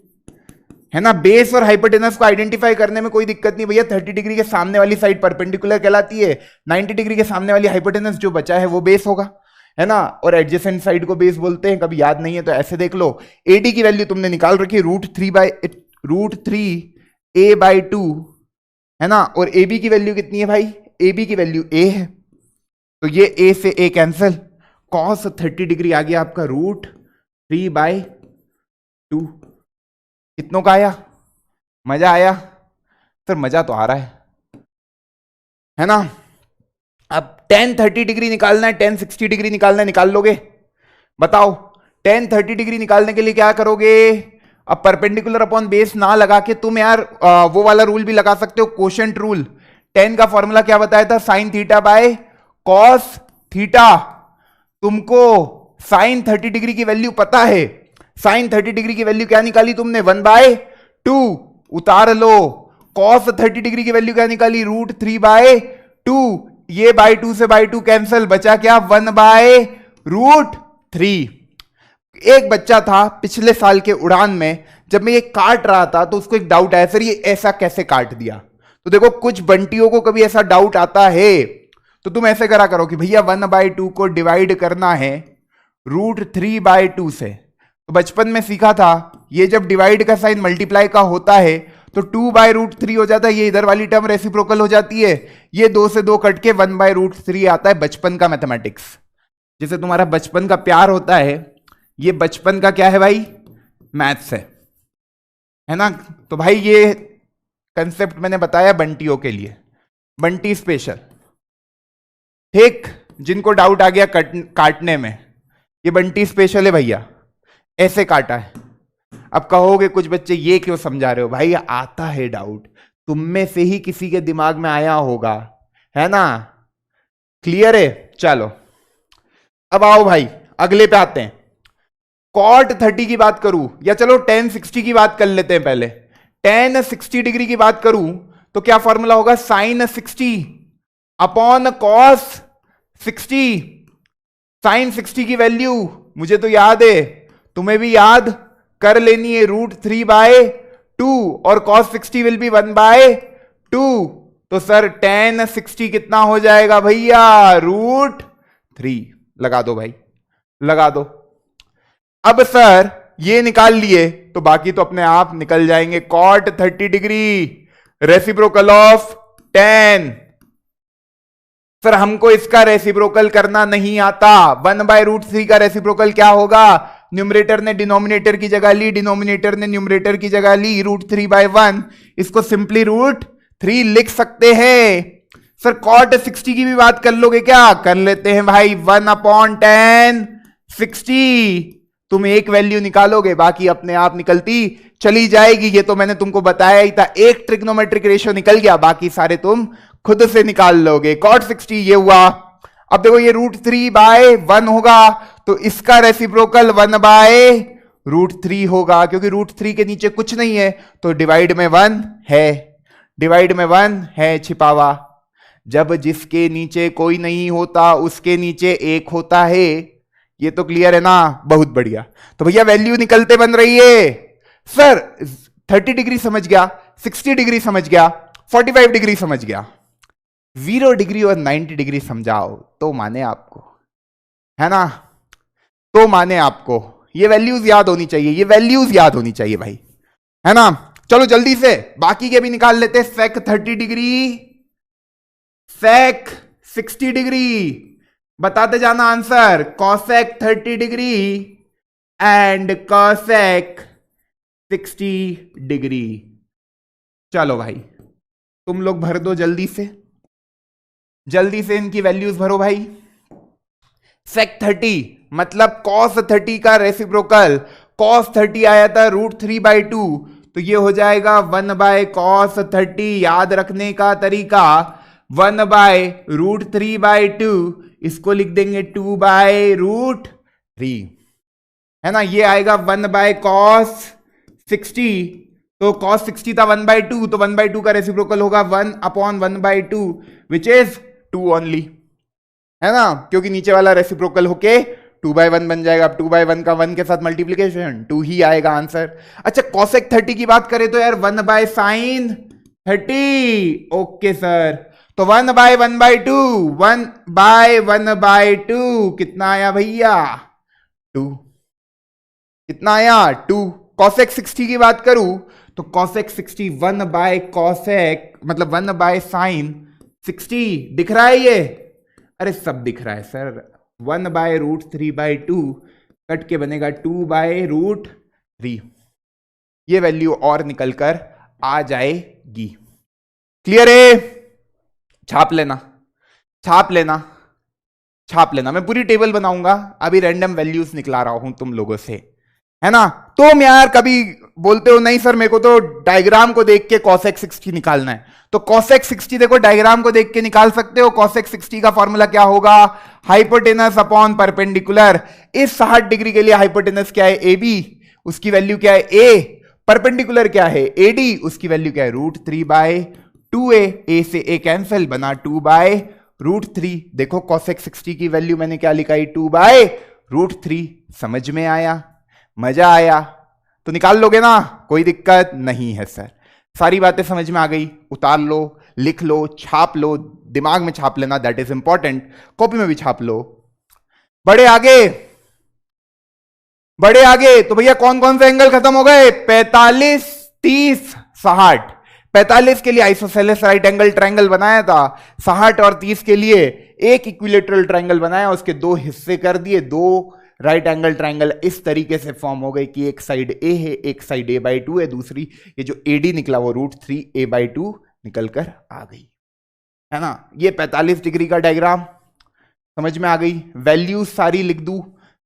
है ना। बेस और हाइपोटेनस को आइडेंटिफाई करने में कोई दिक्कत नहीं भैया। 30 डिग्री के सामने वाली साइड परपेंडिकुलर कहलाती है, 90 डिग्री के सामने वाली हाइपोटेनस जो बचा है वो बेस होगा, है ना। और एडजेसेंट साइड को बेस बोलते हैं, कभी याद नहीं है तो ऐसे देख लो। एडी की वैल्यू तुमने निकाल रखी है √3 a बाई 2, है ना। और ए बी की वैल्यू कितनी है भाई? ए बी की वैल्यू ए है, तो ये ए से ए कैंसिल। कॉस 30 डिग्री आ गया आपका √3/2। कितनों का आया? मजा आया? सर मजा तो आ रहा है ना। अब tan 30 डिग्री निकालना है, tan 60 डिग्री निकालना है, निकाल लोगे? बताओ। tan 30 डिग्री निकालने के लिए क्या करोगे? अब परपेंडिकुलर अपॉन बेस ना लगा के तुम यार वो वाला रूल भी लगा सकते हो, कोशेंट रूल। tan का फॉर्मूला क्या बताया था? sin theta by cos theta. तुमको sin 30 डिग्री की वैल्यू पता है, sin 30 डिग्री की वैल्यू क्या निकाली तुमने? 1/2 उतार लो। cos 30 डिग्री की वैल्यू क्या निकाली? √3/2। ये बाई 2 से बाई 2 कैंसिल, बचा क्या? 1/√3। एक बच्चा था पिछले साल के उड़ान में, जब मैं ये काट रहा था तो उसको एक डाउट आया, सर ये ऐसा कैसे काट दिया? तो देखो कुछ बंटियों को कभी ऐसा डाउट आता है तो तुम ऐसे करा करो कि भैया 1/2 को डिवाइड करना है √3/2 से। तो बचपन में सीखा था, ये जब डिवाइड का साइन मल्टीप्लाई का होता है तो 2/√3 हो जाता है, ये इधर वाली टर्म रेसिप्रोकल हो जाती है, ये 2 से 2 कट के 1/√3 आता है। बचपन का मैथमेटिक्स, जैसे तुम्हारा बचपन का प्यार होता है, ये बचपन का क्या है भाई? मैथ्स है ना। तो भाई ये कंसेप्ट मैंने बताया बंटियों के लिए, बंटी स्पेशल। ठीक, जिनको डाउट आ गया काटने में, ये बंटी स्पेशल है भैया, ऐसे काटा है। अब कहोगे कुछ बच्चे ये क्यों समझा रहे हो? भाई आता है डाउट, तुम में से ही किसी के दिमाग में आया होगा, है ना। क्लियर है? चलो अब आओ भाई अगले पे आते हैं। cot 30 की बात करूं या चलो tan 60 की बात कर लेते हैं पहले। tan 60 डिग्री की बात करूं तो क्या फॉर्मूला होगा? sin 60 upon cos 60। sin 60 की वैल्यू मुझे तो याद है, तुम्हें भी याद कर लेनी है, √3/2 और cos 60 विल बी 1/2। तो सर tan 60 कितना हो जाएगा भैया? √3। लगा दो भाई, लगा दो। अब सर ये निकाल लिए तो बाकी तो अपने आप निकल जाएंगे। cot 30 degree reciprocal of tan। Sir हमको इसका रेसिप्रोकल करना नहीं आता। 1/√3 का रेसिप्रोकल क्या होगा? न्यूमरेटर ने डिनोमिनेटर की जगह ली, डिनोमिनेटर ने न्यूमरेटर की जगह ली, √3/1। इसको सिंपली √3 लिख सकते हैं। सर cot 60 की भी बात कर लोगे क्या? कर लेते हैं भाई, 1/tan 60। तुम एक वैल्यू निकालोगे, बाकी अपने आप निकलती चली जाएगी। ये तो मैंने तुमको बताया ही था, एक ट्रिग्नोमेट्रिक रेशियो निकल गया, बाकी सारे तुम खुद से निकाल लोगे। cot 60 ये हुआ। अब देखो ये √3/1 होगा तो इसका रेसिप्रोकल 1/√3 होगा, क्योंकि √3 के नीचे कुछ नहीं है तो डिवाइड में 1 है, डिवाइड में 1 है छिपावा। जब जिसके नीचे कोई नहीं होता उसके नीचे 1 होता है, ये तो क्लियर है ना, बहुत बढ़िया। तो भैया वैल्यू निकलते बन रही है सर, 30 डिग्री समझ गया, 60 डिग्री समझ गया, 45 डिग्री समझ गया, 0 डिग्री और 90 डिग्री समझाओ तो माने आपको, है ना, तो माने आपको। ये वैल्यूज याद होनी चाहिए, ये वैल्यूज याद होनी चाहिए भाई, है ना। चलो जल्दी से बाकी के भी निकाल लेते हैं। सेक 30 डिग्री, सेक 60 डिग्री, बताते जाना answer. Cosec 30 degree and cosec 60 degree. चलो भाई तुम लोग भर दो जल्दी से, जल्दी से इनकी वैल्यूज भरो भाई। सेक 30 मतलब कॉस 30 का रेसिप्रोकल, कॉस 30 आया था √3/2, तो ये हो जाएगा 1/cos 30। याद रखने का तरीका 1/√3/2, इसको लिख देंगे 2/√3, है ना। ये आएगा 1/cos 60, तो cos 60 था 1/2, तो 1/2 का रेसिप्रोकल होगा 1/1/2 विच इज 2 ओनली, है ना, क्योंकि नीचे वाला रेसिप्रोकल होके 2/1 बन जाएगा। अब 2/1 का 1 के साथ मल्टीप्लीकेशन 2 ही आएगा आंसर। अच्छा कॉसेक 30 की बात करें तो यार 1/sin 30, ओके सर, तो 1/1/2, 1/1/2 कितना आया भैया, 2, कितना आया 2। कॉसेक 60 की बात करूं तो कॉसेक 60 1/cosec मतलब 1/sin 60, दिख रहा है ये, अरे सब दिख रहा है सर। 1/√3/2 कट के बनेगा 2/√3, ये वैल्यू और निकलकर आ जाएगी। क्लियर है, छाप लेना, छाप लेना, छाप लेना। मैं पूरी टेबल बनाऊंगा, अभी रैंडम वैल्यूज निकला रहा हूं तुम लोगों से, है ना। तुम यार कभी बोलते हो नहीं सर मेरे को तो डायग्राम को देख के कॉसेक 60 निकालना है, तो कॉसेक 60 देखो डायग्राम को देख के निकाल सकते हो। कॉसेक 60 का फॉर्मूला क्या होगा, हाइपोटेनस अपॉन परपेंडिकुलर। इस 60 डिग्री के लिए हाइपोटेनस क्या है, ए बी, उसकी वैल्यू क्या है ए, परपेंडिकुलर क्या है ए डी, उसकी वैल्यू क्या है √3/2a, ए से ए कैंसिल बना 2/√3। देखो कॉसेक 60 की वैल्यू मैंने क्या लिखाई 2/√3। समझ में आया, मजा आया, तो निकाल लोगे ना, कोई दिक्कत नहीं है सर। सारी बातें समझ में आ गई, उतार लो, लिख लो, छाप लो, दिमाग में छाप लेना, दैट इज इंपॉर्टेंट, कॉपी में भी छाप लो। बड़े आगे, बड़े आगे, तो भैया कौन कौन से एंगल खत्म हो गए, 45, 30, 60। 45 के लिए आइसोसेलेस राइट एंगल ट्रायंगल बनाया था, 60 और 30 के लिए एक इक्विलेटरल ट्रायंगल बनाया, उसके दो हिस्से कर दिए, दो राइट एंगल ट्रायंगल इस तरीके से फॉर्म हो गई कि एक साइड ए है, एक साइड a/2 है, दूसरी ये जो AD निकला वो √3a/2 निकल कर आ गई, है ना। ये 45 डिग्री का डायग्राम समझ में आ गई, वैल्यूज सारी लिख दूं।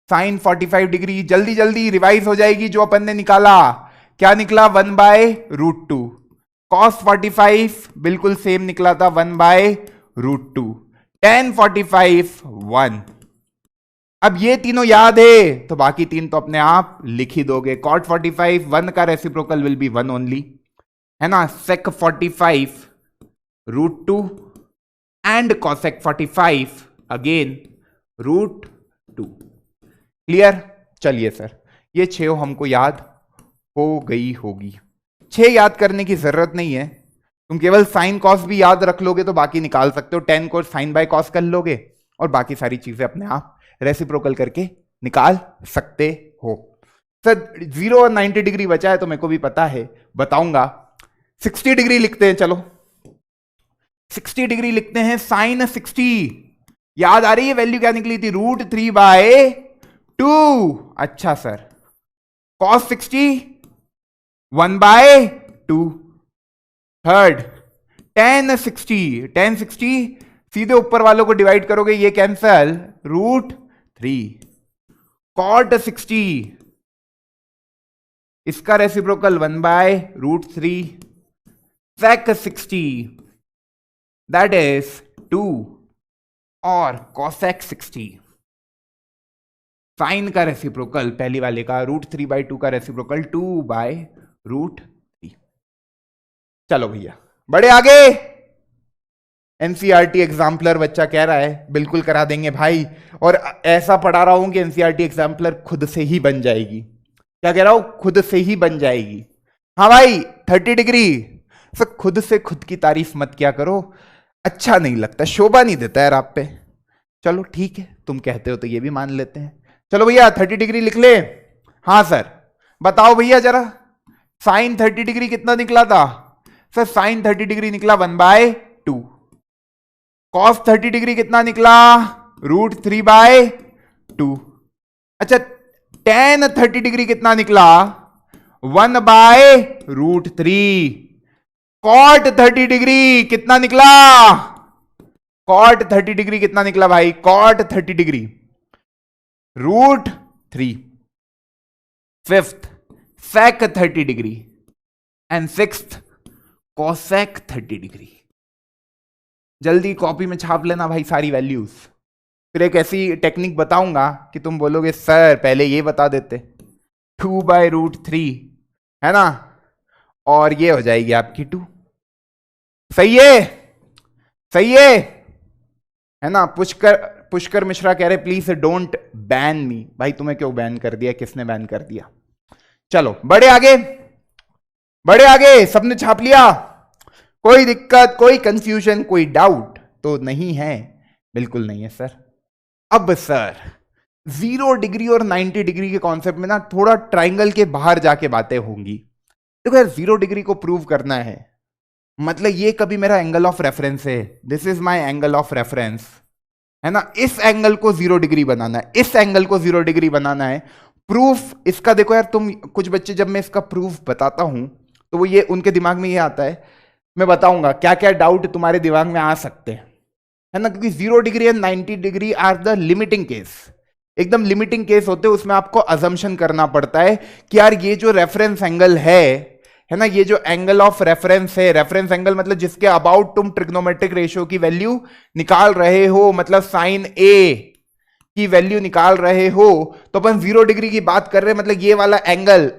साइन 45 डिग्री जल्दी जल्दी रिवाइज हो जाएगी, जो अपन ने निकाला क्या निकला 1/√2। कॉस 45 बिल्कुल सेम निकला था 1/√2। tan 45 1। अब ये तीनों याद है तो बाकी तीन तो अपने आप लिख ही दोगे। cot 45 1 का रेसिप्रोकल विल बी 1 ओनली, है ना। sec 45 √2 and cosec 45 again √2। Clear, चलिए सर ये 6 हमको याद हो गई होगी। 6 याद करने की जरूरत नहीं है, तुम केवल साइन कॉस भी याद रख लोगे तो बाकी निकाल सकते हो। 10 को साइन बाय कॉस कर लोगे और बाकी सारी चीजें अपने आप रेसिप्रोकल करके निकाल सकते हो। सर 0 और 90 डिग्री बचा है तो मेरे को भी पता है, बताऊंगा। 60 डिग्री लिखते हैं, चलो 60 डिग्री लिखते हैं। साइन 60 याद आ रही है, वैल्यू क्या निकली थी √3/2। अच्छा सर cos 60 1/2। थर्ड tan 60 सीधे ऊपर वालों को डिवाइड करोगे, ये कैंसल √3। cot 60 इसका रेसिप्रोकल 1/√3। sec 60 दैट इज 2 और cosec 60 साइन का रेसिप्रोकल पहली वाले का √3/2 का रेसिप्रोकल 2/√3। चलो भैया बड़े आगे, एनसीईआरटी एग्जाम्पलर बच्चा कह रहा है, बिल्कुल करा देंगे भाई। और ऐसा पढ़ा रहा हूं कि एनसीईआरटी एग्जाम्पलर खुद से ही बन जाएगी। क्या कह रहा हूं? खुद से ही बन जाएगी। हाँ भाई 30 डिग्री। सर खुद से खुद की तारीफ मत किया करो, अच्छा नहीं लगता, शोभा नहीं देता यार आप पे। चलो ठीक है, तुम कहते हो तो ये भी मान लेते हैं। चलो भैया 30 डिग्री लिख ले। हाँ सर बताओ भैया जरा, साइन 30 डिग्री कितना निकला था? सर साइन 30 डिग्री निकला 1/2। कॉस 30 डिग्री कितना निकला? √3/2। अच्छा tan 30 डिग्री कितना निकला? 1/√3। कॉट 30 डिग्री कितना निकला? कॉट 30 डिग्री कितना निकला भाई? Cot 30 degree √3। Fifth sec 30 degree and sixth cosec 30 degree. जल्दी कॉपी में छाप लेना भाई सारी वैल्यूज। फिर एक ऐसी टेक्निक बताऊंगा कि तुम बोलोगे सर पहले ये बता देते। 2/√3 है ना, और ये हो जाएगी आपकी 2। सही है, सही है ना। पुष्कर मिश्रा कह रहे प्लीज डोंट बैन मी। भाई तुम्हें क्यों बैन कर दिया? किसने बैन कर दिया? चलो बढ़े आगे, बढ़े आगे। सबने छाप लिया? कोई दिक्कत, कोई कंफ्यूजन, कोई डाउट तो नहीं है? बिल्कुल नहीं है सर। अब सर 0 डिग्री और 90 डिग्री के कॉन्सेप्ट में ना थोड़ा ट्राइंगल के बाहर जाके बातें होंगी। देखो यार 0 डिग्री को प्रूव करना है, मतलब ये कभी मेरा एंगल ऑफ रेफरेंस है, this is my angle of reference, है ना। इस एंगल को 0 डिग्री बनाना है, इस एंगल को 0 डिग्री बनाना है। प्रूफ इसका देखो यार, तुम कुछ बच्चे जब मैं इसका प्रूफ बताता हूं तो वो ये उनके दिमाग में ये आता है, मैं बताऊंगा क्या क्या डाउट तुम्हारे दिमाग में आ सकते हैं, है ना। क्योंकि 0 degree and 90 degree are the limiting case, एकदम लिमिटिंग केस होते हैं। उसमें आपको अजम्पशन करना पड़ता है कि यार ये जो रेफरेंस एंगल है ना, ये जो एंगल ऑफ रेफरेंस है, रेफरेंस एंगल मतलब जिसके अबाउट तुम ट्रिग्नोमेट्रिक रेशियो की वैल्यू निकाल रहे हो, मतलब साइन ए की वैल्यू निकाल रहे हो, तो अपन 0 डिग्री की बात कर रहे हैं, मतलब ये वाला एंगल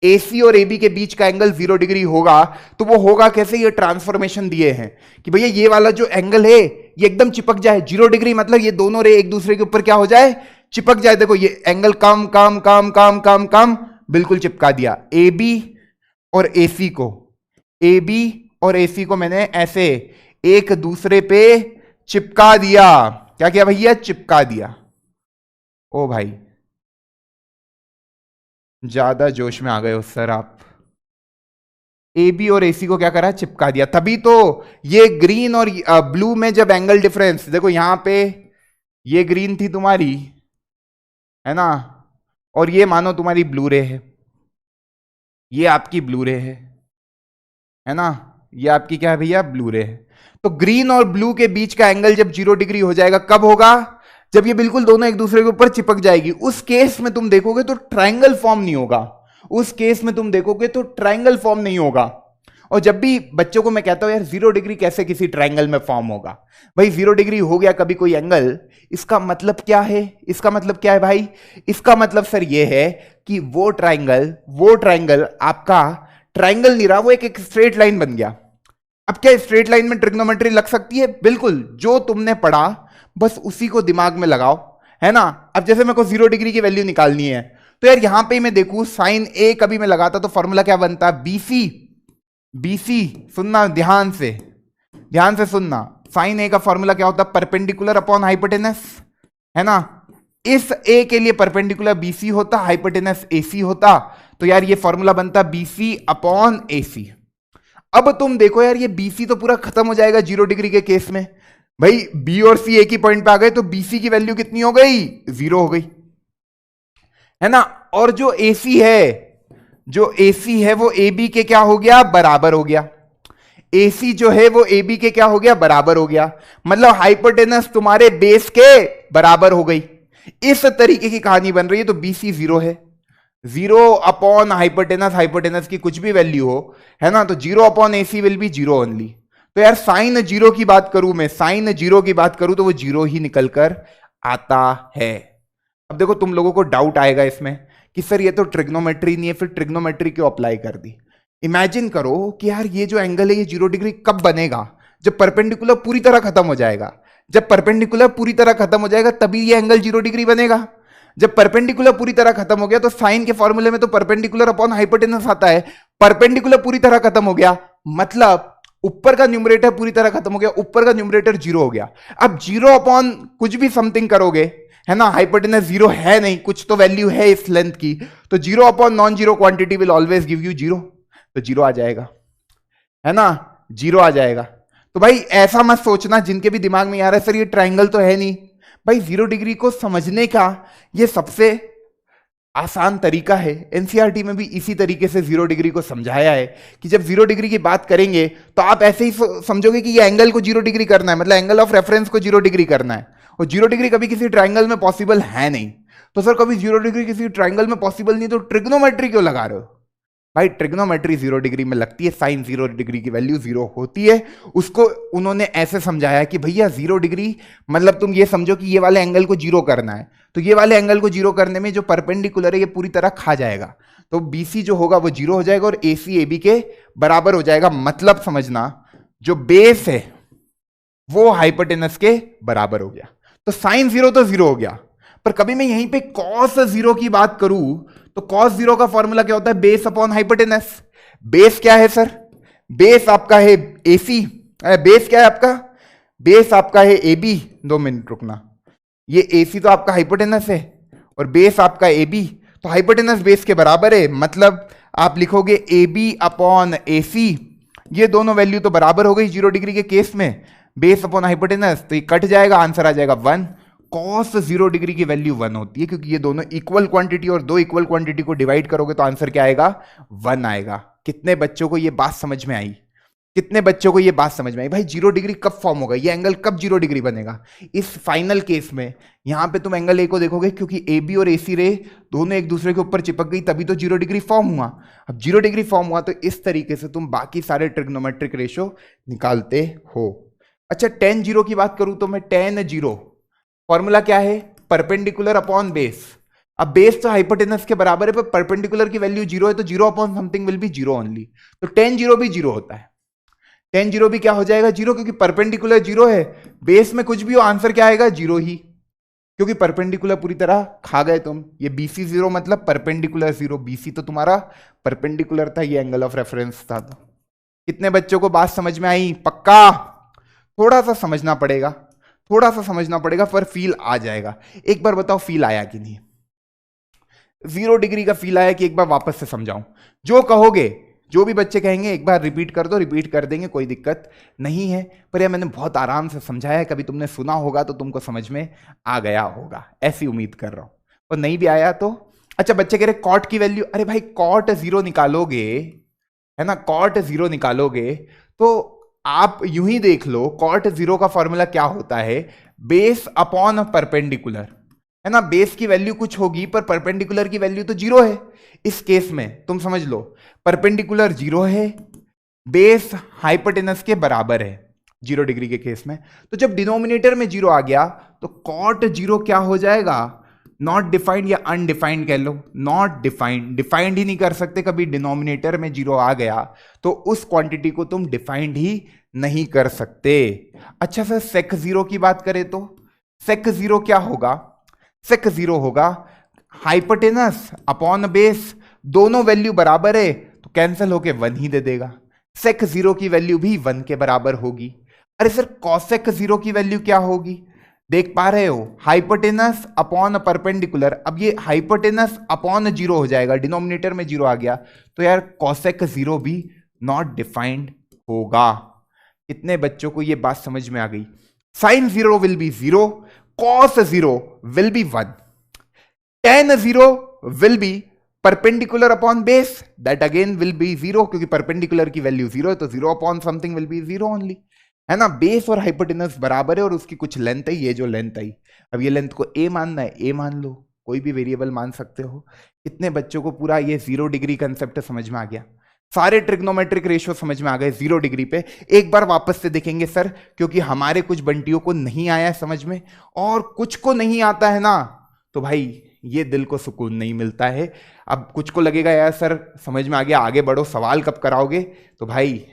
AC और AB के बीच का एंगल 0 डिग्री होगा। तो वो होगा कैसे? ये ट्रांसफॉर्मेशन दिए हैं कि भैया ये वाला जो एंगल है ये एकदम चिपक जाए। 0 डिग्री मतलब ये दोनों रे एक दूसरे के ऊपर क्या हो जाए? चिपक जाए। देखो ये एंगल कम कम कम कम कम कम बिल्कुल चिपका दिया। AB और AC को, AB और AC को मैंने ऐसे एक दूसरे पे चिपका दिया। क्या किया भैया? चिपका दिया। ओ भाई ज्यादा जोश में आ गए हो सर आप। AB और AC को क्या करा? चिपका दिया। तभी तो ये ग्रीन और ब्लू में जब एंगल डिफरेंस, देखो यहां पे ये ग्रीन थी तुम्हारी, है ना, और ये मानो तुम्हारी ब्लू रे है, ये आपकी ब्लू रे है ना, ये आपकी क्या है भैया? ब्लू रे है। तो ग्रीन और ब्लू के बीच का एंगल जब 0 डिग्री हो जाएगा, कब होगा? जब ये बिल्कुल दोनों एक दूसरे के ऊपर चिपक जाएगी। उस केस में तुम देखोगे तो ट्रायंगल फॉर्म नहीं होगा, उस केस में तुम देखोगे तो ट्रायंगल फॉर्म नहीं होगा। और जब भी बच्चों को मैं कहता हूं यार 0 डिग्री कैसे किसी ट्रायंगल में फॉर्म होगा, भाई 0 डिग्री हो गया कभी कोई एंगल, इसका मतलब क्या है? इसका मतलब क्या है भाई? इसका मतलब सर ये है कि वो ट्रायंगल आपका ट्रायंगल नहीं रहा, वो एक स्ट्रेट लाइन बन गया। अब क्या स्ट्रेट लाइन में ट्रिग्नोमेट्री लग सकती है? बिल्कुल, जो तुमने पढ़ा बस उसी को दिमाग में लगाओ, है ना। अब जैसे मेरे को 0 डिग्री की वैल्यू निकालनी है, तो यार यहां पे मैं देखूं साइन ए कभी मैं लगाता तो फॉर्मूला क्या बनता? BC। सुनना ध्यान से सुनना, साइन ए का फॉर्मूला क्या होता? परपेंडिकुलर अपॉन हाइपोटेनस, है ना। इस ए के लिए परपेंडिकुलर BC होता, हाइपोटेनस AC होता, तो यार ये फॉर्मूला बनता BC अपॉन AC। अब तुम देखो यार ये BC तो पूरा खत्म हो जाएगा 0 डिग्री के केस में। भाई B और C एक ही पॉइंट पे आ गए तो BC की वैल्यू कितनी हो गई? 0 हो गई, है ना। और जो AC है वो AB के क्या हो गया? बराबर हो गया। AC जो है वो AB के क्या हो गया? बराबर हो गया। मतलब हाइपोटेनस तुम्हारे बेस के बराबर हो गई। इस तरीके की कहानी बन रही है। तो BC 0 है, 0 अपॉन हाइपोटेनस की कुछ भी वैल्यू हो, है ना, तो 0 upon AC will be 0 only. तो यार साइन 0 की बात करूं मैं, साइन 0 की बात करूं तो वो 0 ही निकल कर आता है। अब देखो तुम लोगों को डाउट आएगा इसमें कि सर ये तो ट्रिग्नोमेट्री नहीं है, फिर ट्रिग्नोमेट्री क्यों अप्लाई कर दी? इमेजिन करो कि यार ये जो एंगल है ये 0 डिग्री कब बनेगा? जब परपेंडिकुलर पूरी तरह खत्म हो जाएगा, जब परपेंडिकुलर पूरी तरह खत्म हो जाएगा तभी ये एंगल 0 डिग्री बनेगा। जब परपेंडिकुलर पूरी तरह खत्म हो गया तो साइन के फॉर्मूले में तो परपेंडिकुलर अपॉन हाइपोटेनस आता है, परपेंडिकुलर पूरी तरह खत्म हो गया मतलब ऊपर का न्यूमरेटर पूरी तरह खत्म हो गया, ऊपर का न्यूमरेटर 0 हो गया। अब 0 अपॉन कुछ भी समथिंग करोगे, है ना, हाइपोटेनस 0 है नहीं, कुछ तो वैल्यू है इस लेंथ की, तो 0 upon non zero quantity will always give you 0, तो 0 आ जाएगा, है ना, 0 आ जाएगा। तो भाई ऐसा मत सोचना जिनके भी दिमाग में आ रहा है सर ये ट्राइंगल तो है नहीं, भाई 0 डिग्री को समझने का ये सबसे आसान तरीका है। एनसीईआरटी में भी इसी तरीके से 0 डिग्री को समझाया है कि जब 0 डिग्री की बात करेंगे तो आप ऐसे ही समझोगे कि ये एंगल को 0 डिग्री करना है, मतलब एंगल ऑफ रेफरेंस को 0 डिग्री करना है, और 0 डिग्री कभी किसी ट्राइंगल में पॉसिबल है नहीं। तो सर कभी 0 डिग्री किसी ट्राइंगल में पॉसिबल नहीं तो ट्रिग्नोमेट्री क्यों लगा रहे हो? भाई ट्रिग्नोमेट्री 0 डिग्री में लगती है, साइन 0 डिग्री की वैल्यू 0 होती है। उसको उन्होंने ऐसे समझाया कि भैया 0 डिग्री मतलब तुम ये समझो कि ये वाले एंगल को 0 करना है, तो ये वाले एंगल को 0 करने में जो परपेंडिकुलर है ये पूरी तरह खा जाएगा, तो BC जो होगा वो 0 हो जाएगा और AC AB के बराबर हो जाएगा। मतलब समझना जो बेस है वो हाइपोटेनस के बराबर हो गया, तो साइन 0 तो 0 हो गया। पर कभी मैं यहीं पे cos 0 की बात करूं तो cos 0 का फॉर्मूला क्या होता है? Base upon hypotenuse. बेस क्या है सर? बेस आपका है AC, बेस क्या है आपका? बेस आपका है AB। 2 मिनट रुकना, ये AC तो आपका हाइपोटेनस है और बेस आपका AB, तो हाइपोटेनस बेस के बराबर है, मतलब आप लिखोगे AB अपॉन AC। ये दोनों वैल्यू तो बराबर हो गई 0 डिग्री के केस में, बेस अपॉन हाइपोटेनस, तो ये कट जाएगा, आंसर आ जाएगा 1। cos 0 डिग्री की वैल्यू 1 होती है क्योंकि ये दोनों इक्वल क्वांटिटी और दो इक्वल क्वांटिटी को डिवाइड करोगे तो आंसर क्या आएगा? 1 आएगा। कितने बच्चों को ये बात समझ में आई? कितने बच्चों को ये बात समझ में आई? भाई 0 डिग्री कब फॉर्म होगा, ये एंगल कब 0 डिग्री बनेगा? इस फाइनल केस में यहां पे तुम एंगल ए को देखोगे क्योंकि AB और AC रे दोनों एक दूसरे के ऊपर चिपक गई तभी तो 0 डिग्री फॉर्म हुआ। अब 0 डिग्री फॉर्म हुआ तो इस तरीके से तुम बाकी सारे ट्रिग्नोमेट्रिक रेशो निकालते हो। अच्छा tan 0 की बात करूं तो मैं tan 0 फॉर्मूला क्या है? Perpendicular upon base. अब बेस तो हाइपोटेनस के बराबर है पर परपेंडिकुलर की वैल्यू 0 है तो 0 upon something will be 0 only, तो tan 0 भी 0 होता है। tan 0 भी क्या हो जाएगा? 0, क्योंकि परपेंडिकुलर 0 है, बेस में कुछ भी हो आंसर क्या आएगा? 0 ही, क्योंकि परपेंडिकुलर पूरी तरह खा गए तुम। ये BC 0 मतलब परपेंडिकुलर 0, BC तो तुम्हारा परपेंडिकुलर था, ये एंगल ऑफ रेफरेंस था। तो कितने बच्चों को बात समझ में आई? पक्का? थोड़ा सा समझना पड़ेगा, थोड़ा सा समझना पड़ेगा, पर फील आ जाएगा। एक बार बताओ फील आया कि नहीं? 0 डिग्री का फील आया कि एक बार वापस से समझाऊं? जो कहोगे, जो भी बच्चे कहेंगे एक बार रिपीट कर दो, रिपीट कर देंगे, कोई दिक्कत नहीं है। पर यह मैंने बहुत आराम से समझाया है, कभी तुमने सुना होगा तो तुमको समझ में आ गया होगा, ऐसी उम्मीद कर रहा हूं। और नहीं भी आया तो अच्छा, बच्चे कह रहे कॉट की वैल्यू, अरे भाई कॉट 0 निकालोगे, है ना, कॉट 0 निकालोगे तो आप यूं ही देख लो, कॉट 0 का फॉर्मूला क्या होता है? बेस अपॉन परपेंडिकुलर, है ना, बेस की वैल्यू कुछ होगी पर परपेंडिकुलर की वैल्यू तो 0 है। इस केस में तुम समझ लो परपेंडिकुलर 0 है, बेस हाइपोटेनस के बराबर है 0 डिग्री के केस में, तो जब डिनोमिनेटर में 0 आ गया तो कॉट 0 क्या हो जाएगा? नॉट डिफाइंड या अनडिफाइंड कह लो, नॉट डिफाइंड, डिफाइंड ही नहीं कर सकते। कभी डिनोमिनेटर में 0 आ गया तो उस क्वांटिटी को तुम डिफाइंड ही नहीं कर सकते। अच्छा सर सेक 0 की बात करें तो सेक 0 क्या होगा? सेक 0 होगा हाइपोटेनस अपॉन बेस, दोनों वैल्यू बराबर है तो कैंसिल होके 1 ही दे देगा। सेक 0 की वैल्यू भी 1 के बराबर होगी। अरे सर कॉसेक 0 की वैल्यू क्या होगी? देख पा रहे हो, हाइपोटेनस अपॉन परपेंडिकुलर, अब ये हाइपोटेनस अपॉन 0 हो जाएगा, डिनोमिनेटर में 0 आ गया तो यार कॉसेक 0 भी नॉट डिफाइंड होगा। कितने बच्चों को ये बात समझ में आ गई? Sine 0 will be 0, cos 0 will be 1, tan 0 will be perpendicular upon base, that again will be 0, क्योंकि परपेंडिकुलर की वैल्यू 0 है तो 0 upon something will be 0 only, है ना। बेस और हाइपोटेनस बराबर है और उसकी कुछ लेंथ है, ये जो लेंथ आई, अब ये लेंथ को a मानना है, a मान लो, कोई भी वेरिएबल मान सकते हो। कितने बच्चों को पूरा ये 0 डिग्री कंसेप्ट समझ में आ गया? सारे ट्रिग्नोमेट्रिक रेशियो समझ में आ गए 0 डिग्री पे। एक बार वापस से देखेंगे सर, क्योंकि हमारे कुछ बंटियों को नहीं आया है समझ में और कुछ को नहीं आता है ना, तो भाई ये दिल को सुकून नहीं मिलता है। अब कुछ को लगेगा यार सर समझ में आ गया, आगे बढ़ो, सवाल कब कराओगे? तो भाई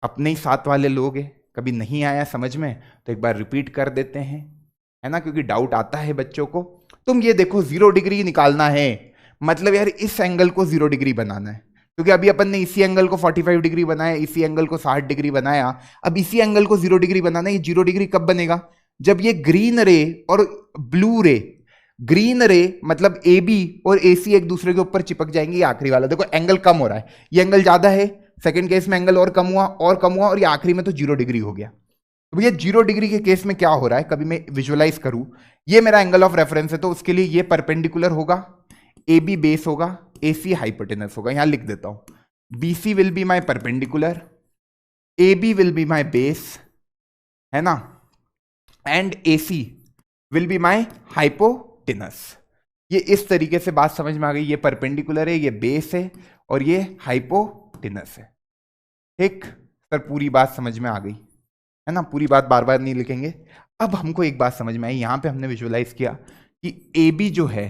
अपने ही साथ वाले लोग हैं, कभी नहीं आया समझ में तो एक बार रिपीट कर देते हैं, है ना, क्योंकि डाउट आता है बच्चों को। तुम ये देखो 0 डिग्री निकालना है, मतलब यार इस एंगल को 0 डिग्री बनाना है, क्योंकि अभी अपन ने इसी एंगल को 45 डिग्री बनाया, इसी एंगल को 60 डिग्री बनाया, अब इसी एंगल को 0 डिग्री बनाना है। ये 0 डिग्री कब बनेगा? जब ये ग्रीन रे और ब्लू रे, ग्रीन रे मतलब ए बी और ए सी एक दूसरे के ऊपर चिपक जाएंगे। ये आखिरी वाला देखो एंगल कम हो रहा है, ये एंगल ज्यादा है, सेकंड केस में एंगल और कम हुआ और कम हुआ, और ये आखिरी में तो 0 डिग्री हो गया। तो भैया 0 डिग्री के केस में क्या हो रहा है, कभी मैं विजुअलाइज करूं, ये मेरा एंगल ऑफ रेफरेंस है, तो उसके लिए ये परपेंडिकुलर होगा, ए बी बेस होगा, ए सी हाइपोटेनस होगा। यहां लिख देता हूं, B C will be my perpendicular, A B will be my base, है ना, and A C will be my hypotenuse. ये इस तरीके से बात समझ में आ गई, ये परपेंडिकुलर है, ये बेस है, और ये हाइपोटेनस है। ठीक सर, पूरी बात समझ में आ गई, है ना, पूरी बात बार बार नहीं लिखेंगे। अब हमको एक बात समझ में आई, यहां पे हमने विजुअलाइज किया कि ए बी जो है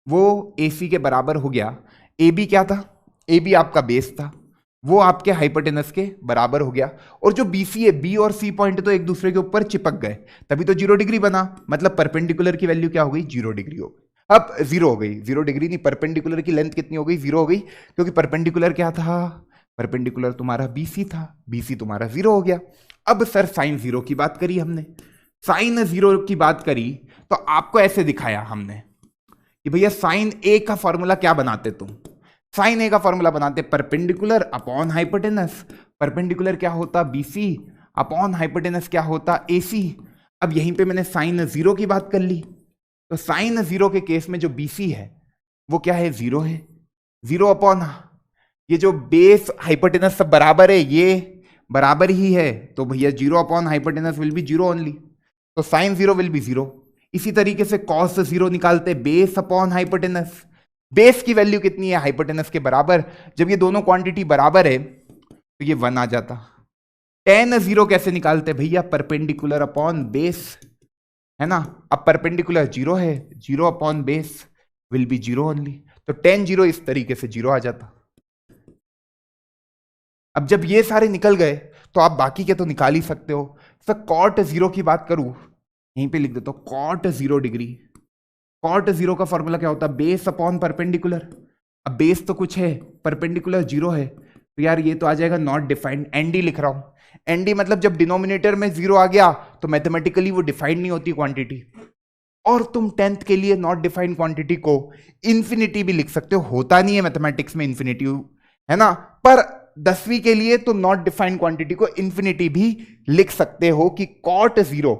वो ए सी के बराबर हो गया। ए बी क्या था? ए बी आपका बेस था, वो आपके हाइपोटेनस के बराबर हो गया, और जो बी सी है, बी और सी पॉइंट तो एक दूसरे के ऊपर चिपक गए, तभी तो 0 डिग्री बना, मतलब परपेंडिकुलर की वैल्यू क्या हो गई? 0 डिग्री हो गई। अब 0 हो गई, 0 डिग्री नहीं, परपेंडिकुलर की लेंथ कितनी हो गई? 0 हो गई, क्योंकि परपेंडिकुलर क्या था? परपेंडिकुलर तुम्हारा बीसी था, बीसी तुम्हारा 0 हो गया। अब सर साइन 0 की बात करी हमने, साइन 0 की बात करी तो आपको ऐसे दिखाया हमने कि भैया साइन ए का फॉर्मूला क्या बनाते तुम? साइन ए का फॉर्मूला बनाते परपेंडिकुलर अपॉन हाइपोटेनस। परपेंडिकुलर क्या होता? बीसी, अपॉन हाइपोटेनस क्या होता? एसी। अब यहीं पे मैंने साइन 0 की बात कर ली, तो साइन 0 के केस में जो बीसी है वो क्या है? 0 है, 0 अपॉन ये जो बेस हाइपोटेनस सब बराबर है, ये बराबर ही है, तो भैया 0 upon hypotenuse will be 0 only, तो साइन 0 विल बी 0। इसी तरीके से कॉस 0 निकालते, बेस अपॉन हाइपोटेनस, बेस की वैल्यू कितनी है? हाइपोटेनस के बराबर। जब ये दोनों क्वांटिटी बराबर है तो ये 1 आ जाता। टेन 0 कैसे निकालते भैया? परपेंडिकुलर अपॉन बेस, है ना। अब परपेंडिकुलर 0 है, 0 upon base will be 0 only, तो टेन 0 इस तरीके से 0 आ जाता। अब जब ये सारे निकल गए तो आप बाकी के तो निकाल ही सकते हो। सर कॉट 0 की बात करूं, यहीं पे लिख देता हूं कॉट 0 डिग्री। कॉट 0 का फॉर्मूला क्या होता है? Base upon perpendicular. अब बेस तो कुछ है, परपेंडिकुलर 0 है, तो यार ये तो आ जाएगा नॉट डिफाइंड, एनडी लिख रहा हूं। एनडी मतलब जब डिनोमिनेटर में 0 आ गया तो मैथमेटिकली वो डिफाइंड नहीं होती क्वांटिटी, और तुम 10th के लिए नॉट डिफाइंड क्वांटिटी को इंफिनिटी भी लिख सकते हो, होता नहीं है मैथमेटिक्स में इंफिनिटी, है ना, पर 10वीं के लिए तुम नॉट डिफाइंड क्वांटिटी को इंफिनिटी भी लिख सकते हो कि कॉट 0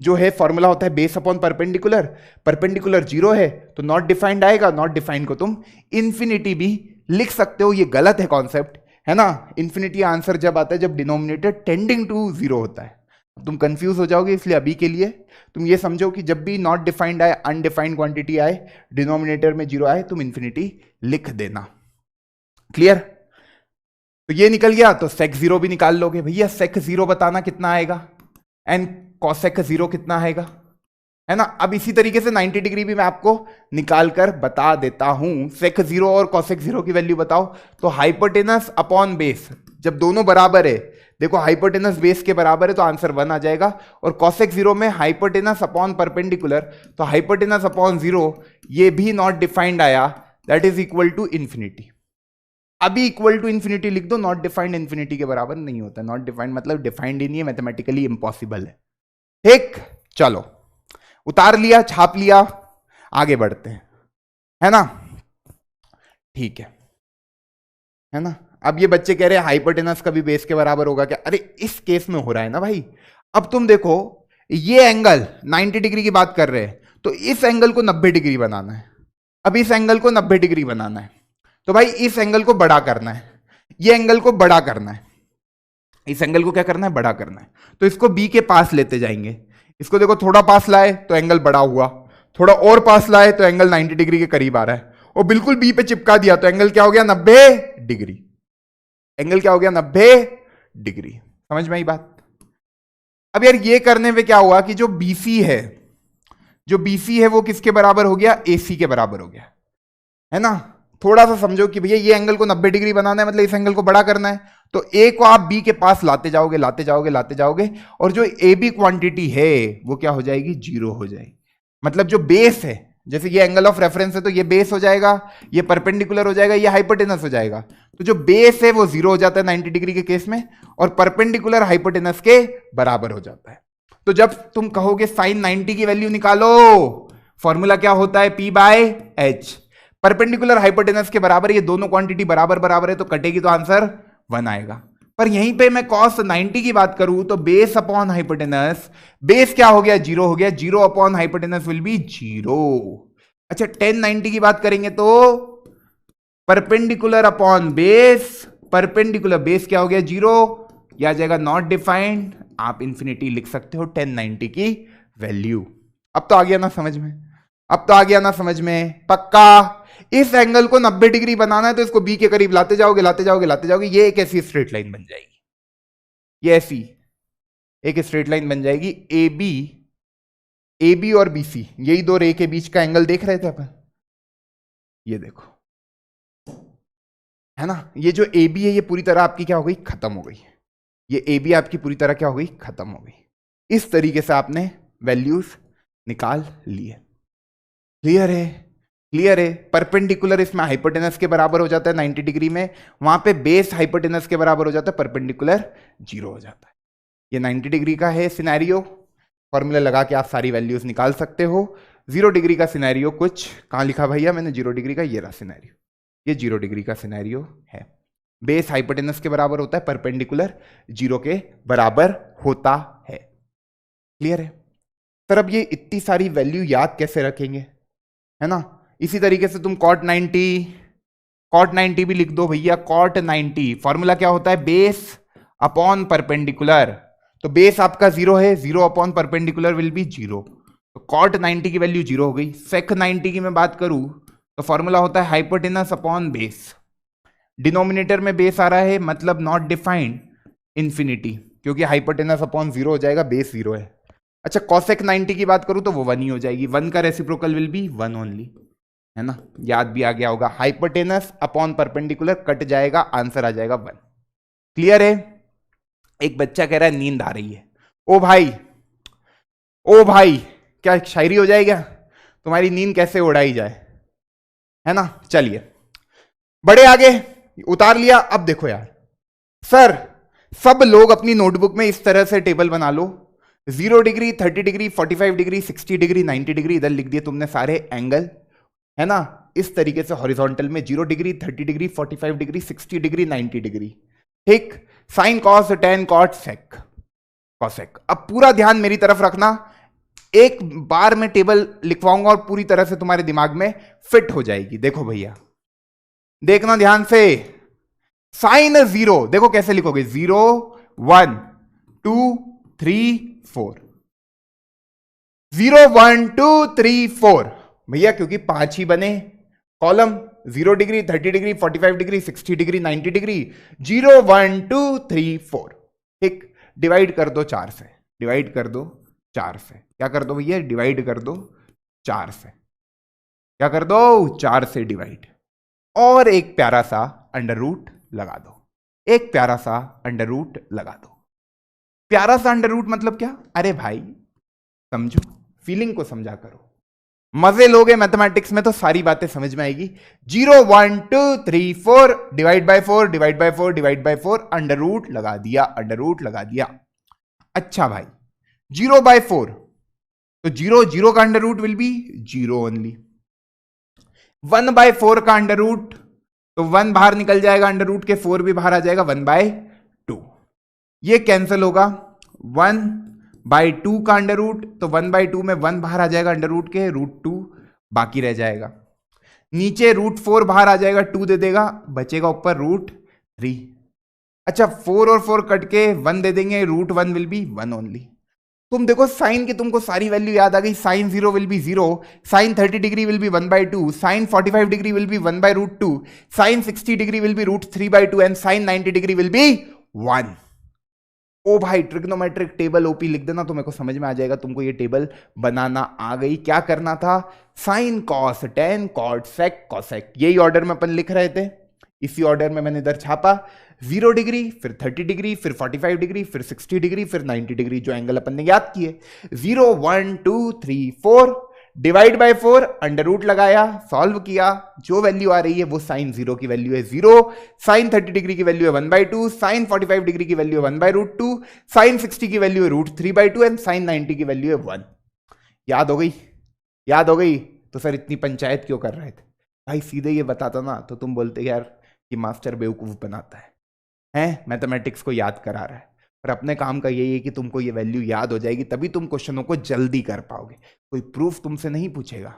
जो है फॉर्मूला होता है बेस अपॉन परपेंडिकुलर, परपेंडिकुलर 0 है तो नॉट डिफाइंड आएगा, नॉट डिफाइंड को तुम इंफिनिटी भी लिख सकते हो। ये गलत है कॉन्सेप्ट, है ना। इंफिनिटी आंसर जब आता है जब डिनोमिनेटर टेंडिंग टू 0 होता है। तुम कंफ्यूज हो जाओगे, इसलिए अभी के लिए तुम ये समझो कि जब भी नॉट डिफाइंड आए, अनडिफाइंड क्वांटिटी आए, डिनोमिनेटर में 0 आए, तुम इंफिनिटी लिख देना। क्लियर? तो ये निकल गया, तो सेक 0 भी निकाल लोगे भैया। सेक 0 बताना कितना आएगा, एंड कॉसेक 0 कितना आएगा, है ना। अब इसी तरीके से 90 डिग्री भी मैं आपको निकाल कर बता देता हूं। सेक 0 और कॉसेक 0 की वैल्यू बताओ, तो हाइपोटेनस अपॉन बेस, जब दोनों बराबर है, देखो हाइपोटेनस बेस के बराबर है तो आंसर 1 आ जाएगा, और कॉसेक 0 में हाइपोटेनस अपॉन परपेंडिकुलर, तो हाइपोटेनस अपॉन 0 ये भी नॉट डिफाइंड आया, that is equal to infinity. अभी इक्वल टू इंफिनिटी लिख दो, नॉट डिफाइंड इंफिनिटी के बराबर नहीं होता। नॉट डिफाइंड मतलब डिफाइंड ही नहीं है, मैथमेटिकली इंपॉसिबल है। ठीक, चलो उतार लिया, छाप लिया, आगे बढ़ते हैं, है ना। ठीक है ना। अब ये बच्चे कह रहे हैं हाइपोटेनस कभी बेस के बराबर होगा क्या? अरे इस केस में हो रहा है ना भाई। अब तुम देखो ये एंगल 90 डिग्री की बात कर रहे हैं, तो इस एंगल को 90 डिग्री बनाना है। अब इस एंगल को 90 डिग्री बनाना है, तो भाई इस एंगल को बड़ा करना है, ये एंगल को बड़ा करना है, इस एंगल को क्या करना है? बड़ा करना है। तो इसको बी के पास लेते जाएंगे। इसको देखो थोड़ा पास लाए तो एंगल बड़ा हुआ, थोड़ा और पास लाए तो एंगल 90 डिग्री के करीब आ रहा है, और बिल्कुल बी पे चिपका दिया तो एंगल क्या हो गया? 90 डिग्री। एंगल क्या हो गया? 90 डिग्री। समझ में आई बात? अब यार ये करने में क्या हुआ कि जो बीसी है, जो बीसी है वो किसके बराबर हो गया? एसी के बराबर हो गया, है ना। थोड़ा सा समझो कि भैया ये एंगल को 90 डिग्री बनाना है, मतलब इस एंगल को बड़ा करना है, तो ए को आप बी के पास लाते जाओगे लाते जाओगे लाते जाओगे, और जो ए बी क्वांटिटी है वो क्या हो जाएगी, जीरो हो जाएगी। मतलब जो बेस है, जैसे ये एंगल ऑफ रेफरेंस है तो ये बेस हो जाएगा, ये परपेंडिकुलर हो जाएगा, ये हाइपोटेनस हो जाएगा। तो जो बेस है वो जीरो हो जाता है 90 डिग्री के केस में, और परपेंडिकुलर हाइपोटेनस के बराबर हो जाता है। तो जब तुम कहोगे साइन 90 की वैल्यू निकालो, फॉर्मूला क्या होता है, P by H. Perpendicular hypotenuse के बराबर, ये दोनों क्वांटिटी बराबर बराबर है तो कटेगी तो आंसर 1 आएगा। पर यहीं पे मैं cos 90 की बात करूं तो बेस अपॉन हाइपोटेनस, बेस क्या हो गया, जीरो हो गया, zero upon hypotenuse will B zero. अच्छा tan 90 की बात करेंगे तो perpendicular upon base, perpendicular base क्या हो गया, जीरो, यह आ जाएगा नॉट डिफाइंड, आप इंफिनिटी लिख सकते हो tan 90 की वैल्यू। अब तो आ गया ना समझ में, अब तो आ गया ना समझ में, पक्का। इस एंगल को 90 डिग्री बनाना है तो इसको बी के करीब लाते जाओगे लाते जाओगे लाते जाओगे, ये एक ऐसी स्ट्रेट लाइन बन जाएगी, ये ऐसी एक स्ट्रेट लाइन बन जाएगी। ए बी और बी सी, यही दो रे के बीच का एंगल देख रहे थे अपन, ये देखो, है ना। ये जो ए बी है ये पूरी तरह आपकी क्या हो गई, खत्म हो गई, ये ए बी आपकी पूरी तरह क्या हो गई, खत्म हो गई। इस तरीके से आपने वैल्यूज निकाल लिए। क्लियर है, क्लियर है। परपेंडिकुलर इसमें हाइपोटेनस के बराबर हो जाता है 90 डिग्री में, वहां पे बेस हाइपोटेनस के बराबर हो जाता है, परपेंडिकुलर जीरो हो जाता है। ये 90 डिग्री का है सिनेरियो, फॉर्मूला लगा के आप सारी वैल्यूज निकाल सकते हो। 0 डिग्री का सिनेरियो कुछ कहां लिखा भैया मैंने, 0 डिग्री का ये रहा सिनेरियो, ये 0 डिग्री का सिनेरियो है। बेस हाइपोटेनस के बराबर होता है, परपेंडिकुलर जीरो के बराबर होता है। क्लियर है सर। अब ये इतनी सारी वैल्यू याद कैसे रखेंगे, है ना। इसी तरीके से तुम cot 90 भी लिख दो भैया। cot 90 फॉर्मूला क्या होता है, बेस अपॉन परपेंडिकुलर, तो बेस आपका जीरो है, zero upon perpendicular will B zero, तो cot 90 की वैल्यू जीरो हो गई। sec 90 की मैं बात करूं तो फॉर्मूला होता है हाइपोटेनस अपॉन बेस, डिनोमिनेटर में बेस आ रहा है मतलब नॉट डिफाइंड इंफिनिटी, क्योंकि हाइपोटेनस अपॉन जीरो हो जाएगा, बेस जीरो है। अच्छा cosec 90 की बात करूं तो वो 1 ही हो जाएगी, 1 का रेसिप्रोकल विल बी 1 ओनली, है ना। याद भी आ गया होगा, हाइपोटेनस अपॉन परपेंडिकुलर कट जाएगा, आंसर आ जाएगा 1। क्लियर है। एक बच्चा कह रहा है नींद आ रही है, ओ भाई ओ भाई, क्या शायरी हो जाएगा, तुम्हारी नींद कैसे उड़ाई जाए, है ना। चलिए बड़े आगे उतार लिया। अब देखो यार सर, सब लोग अपनी नोटबुक में इस तरह से टेबल बना लो, 0 degree, 30 degree, 45 degree, 60 degree, 90 degree, इधर लिख दिए तुमने सारे एंगल, है ना। इस तरीके से हॉरिजॉन्टल में 0 degree, 30 degree, 45 degree, 60 degree, 90 degree, ठीक। Sine cos tan cot sec cosec. अब पूरा ध्यान मेरी तरफ रखना, एक बार में टेबल लिखवाऊंगा और पूरी तरह से तुम्हारे दिमाग में फिट हो जाएगी। देखो भैया देखना ध्यान से, साइन 0 देखो कैसे लिखोगे, 0 1 2 3 4, 0 1 2 3 4 भैया, क्योंकि 5 ही बने column, 0 degree, 30 degree, 45 degree, 60 degree, 90 degree, 0 1 2 3 4, ठीक। डिवाइड कर दो 4 से, डिवाइड कर दो 4 से, क्या कर दो भैया, डिवाइड कर दो 4 से, क्या कर दो 4 से डिवाइड, और एक प्यारा सा अंडर रूट लगा दो, एक प्यारा सा अंडर रूट लगा दो। प्यारा सा अंडर रूट मतलब क्या, अरे भाई समझो, फीलिंग को समझा करो, मजे लोगे मैथमेटिक्स में तो सारी बातें समझ में आएगी। 0 1 2 3 4 divide by 4 divide by 4 divide by 4, under root लगा दिया, अंडर रूट लगा दिया। अच्छा भाई 0 बाय 4, तो 0 0 का under root will be 0 only. 1 by 4 का अंडर रूट, तो 1 बाहर निकल जाएगा, अंडर रूट के 4 भी बाहर आ जाएगा, 1 बाय 2, ये कैंसिल होगा। 1 बाय 2 का अंडर रूट, तो 1 बाय 2 में 1 बाहर आ जाएगा, अंडर रूट के रूट 2 बाकी रह जाएगा, नीचे रूट 4 बाहर आ जाएगा, 2 दे देगा, बचेगा ऊपर रूट 3। अच्छा 4 और 4 कट के 1 दे देंगे, रूट 1 विल बी 1 ओनली। तुम देखो साइन की तुमको सारी वैल्यू याद आ गई, sine 0 will be 0, sine 30 degree will be 1 by 2, sine 45 degree will be 1 by root 2, sine 60 degree will be root 3 by 2, and sine 90 degree will be 1। ओ भाई ट्रिग्नोमेट्रिक टेबल ओपी लिख देना तो मेरे को समझ में आ जाएगा तुमको ये टेबल बनाना आ गई। क्या करना था, sine cos tan cot sec cosec, यही ऑर्डर में अपन लिख रहे थे, इसी ऑर्डर में मैंने इधर छापा। 0 डिग्री, फिर 30 डिग्री, फिर 45 डिग्री, फिर 60 डिग्री, फिर 90 डिग्री, जो एंगल अपन ने याद किए। 0 1 2 3 4 डिवाइड बाय 4, अंडर रूट लगाया, सॉल्व किया, जो वैल्यू आ रही है वो साइन 0 की वैल्यू है 0, साइन 30 डिग्री की वैल्यू है 1/2, साइन 45 डिग्री की वैल्यू है 1/√2, साइन 60 की वैल्यू है √3/2 एंड साइन 90 की वैल्यू है 1। याद हो गई? याद हो गई? तो सर इतनी पंचायत क्यों कर रहे थे भाई? सीधे ये बताता ना तो तुम बोलते यार कि मास्टर बेवकूफ बनाता है, मैथमेटिक्स को याद करा रहा है। पर अपने काम का यही है कि तुमको ये वैल्यू याद हो जाएगी, तभी तुम क्वेश्चनों को जल्दी कर पाओगे। कोई प्रूफ तुमसे नहीं पूछेगा,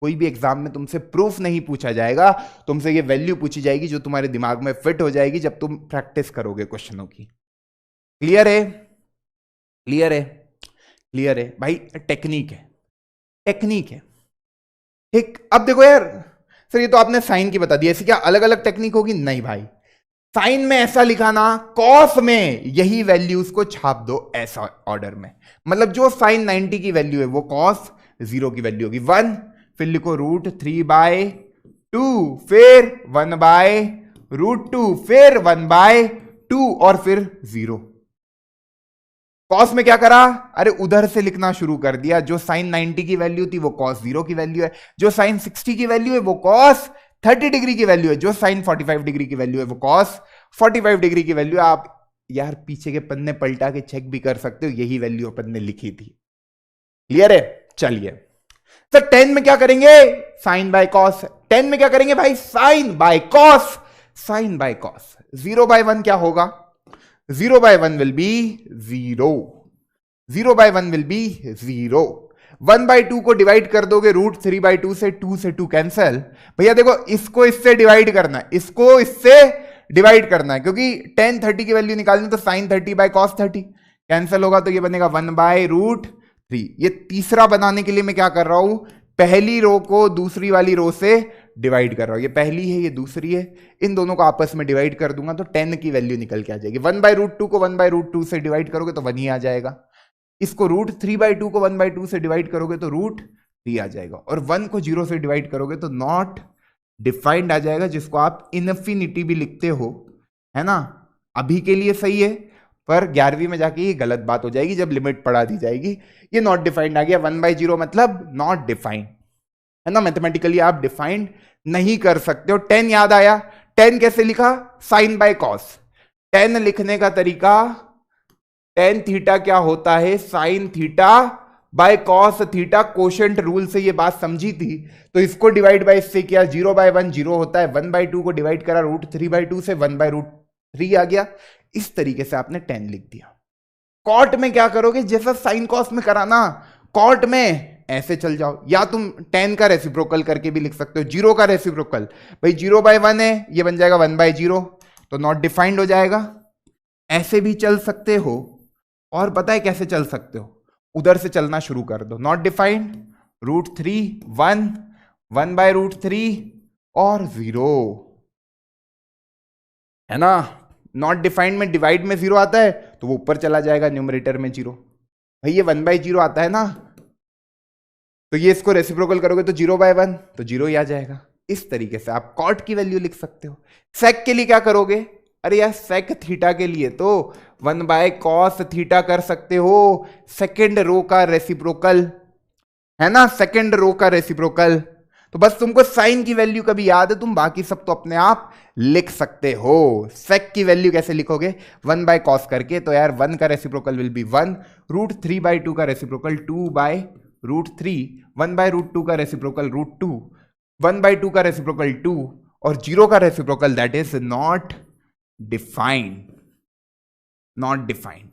कोई भी एग्जाम में तुमसे प्रूफ नहीं पूछा जाएगा, तुमसे ये वैल्यू पूछी जाएगी जो तुम्हारे दिमाग में फिट हो जाएगी जब तुम प्रैक्टिस करोगे क्वेश्चनों की। क्लियर है? क्लियर है? क्लियर है भाई? टेक्निक है, टेक्निक है। ठीक, अब देखो यार सर ये तो आपने साइन की बता दी, ऐसी क्या अलग अलग टेक्निक होगी? नहीं भाई, साइन में ऐसा लिखा ना, कॉस में यही वैल्यूज को छाप दो ऐसा ऑर्डर में। मतलब जो साइन 90 की वैल्यू है वो कॉस 0 की वैल्यू होगी 1, फिर लिखो √3/2, फिर 1/√2, फिर 1/2 और फिर 0। कॉस में क्या करा? अरे उधर से लिखना शुरू कर दिया, जो साइन 90 की वैल्यू थी वो कॉस 0 की वैल्यू है, जो साइन 60 की वैल्यू है वो कॉस 30 डिग्री की वैल्यू है, जो साइन 45 डिग्री की वैल्यू है वो कॉस 45 डिग्री की वैल्यू है। आप यार पीछे के पन्ने पलटा के चेक भी कर सकते हो, यही वैल्यू अपन ने लिखी थी। क्लियर है? चलिए सर 10 में क्या करेंगे? Sign by cos. 10 में क्या करेंगे भाई? Sine by cos, sine by cos. 0/1 क्या होगा? 0/1 विल बी 0, 0/1 विल बी 0। 1/2 को डिवाइड कर दोगे √3/2 से, 2 से 2 कैंसल। भैया देखो इसको इससे डिवाइड करना है, इसको इससे डिवाइड करना है, क्योंकि 10 30 की वैल्यू निकालनी तो साइन 30/cos 30 कैंसल होगा, तो ये बनेगा 1/√3। ये तीसरा बनाने के लिए मैं क्या कर रहा हूं, पहली रो को दूसरी वाली रो से डिवाइड कर रहा हूं। ये पहली है, ये दूसरी है, इन दोनों को आपस में डिवाइड कर दूंगा तो 10 की वैल्यू निकल के आ जाएगी। 1/√2 को 1/√2 से डिवाइड करोगे तो 1 ही आ जाएगा। इसको √3/2 को 1/2 से डिवाइड करोगे तो √3 आ जाएगा, और 1 को 0 से डिवाइड करोगे तो नॉट डिफाइंड आ जाएगा, जिसको आप इनफिनिटी भी लिखते हो, है ना। अभी के लिए सही है, पर 11वीं में जाके ये गलत बात हो जाएगी जब लिमिट पढ़ा दी जाएगी। ये नॉट डिफाइंड आ गया, 1/0 मतलब नॉट डिफाइंड, है ना। मैथमेटिकली आप डिफाइंड नहीं कर सकते हो। 10 याद आया? 10 कैसे लिखा? Sign by cos. 10 लिखने का तरीका, tan थीटा क्या होता है? Sine theta by cos theta. Quotient rule से ये बात समझी थी, तो इसको डिवाइड बाय इससे किया, 0/1 0 होता है, 1/2 को डिवाइड करा √3/2 से, 1/√3 आ गया। इस तरीके से आपने 10 लिख दिया। कॉट में क्या करोगे? जैसा साइन कॉस में करा ना, कॉट में ऐसे चल जाओ, या तुम 10 का रेसिप्रोकल करके भी लिख सकते हो, 0 का रेसिप्रोकल। भाई 0/1 है, ये बन जाएगा 1/0, तो नॉट डिफाइंड हो जाएगा। ऐसे भी चल सकते हो, और पता है कैसे चल सकते हो? उधर से चलना शुरू कर दो, नॉट डिफाइंड, √3 1, 1/√3 और 0, है ना। नॉट डिफाइंड में डिवाइड में 0 आता है तो वो ऊपर चला जाएगा न्यूमरेटर में 0। भाई ये 1/0 आता है ना, तो ये इसको रेसिप्रोकल करोगे तो 0/1, तो 0 ही आ जाएगा। इस तरीके से आप कॉट की वैल्यू लिख सकते हो। सेक के लिए क्या करोगे? अरे यार सेक थीटा के लिए तो 1/cos थीटा कर सकते हो, सेकेंड रो का रेसिप्रोकल, है ना, सेकेंड रो का रेसिप्रोकल। तो बस तुमको साइन की वैल्यू कभी याद है, तुम बाकी सब तो अपने आप लिख सकते हो। सेक की वैल्यू कैसे लिखोगे? 1/cos करके, तो यार 1 का रेसिप्रोकल विल बी 1, √3/2 का रेसिप्रोकल 2/√3, 1/√2 का रेसिप्रोकल √2, 1/2 का रेसिप्रोकल 2, और 0 का reciprocal that is not defined. Not defined.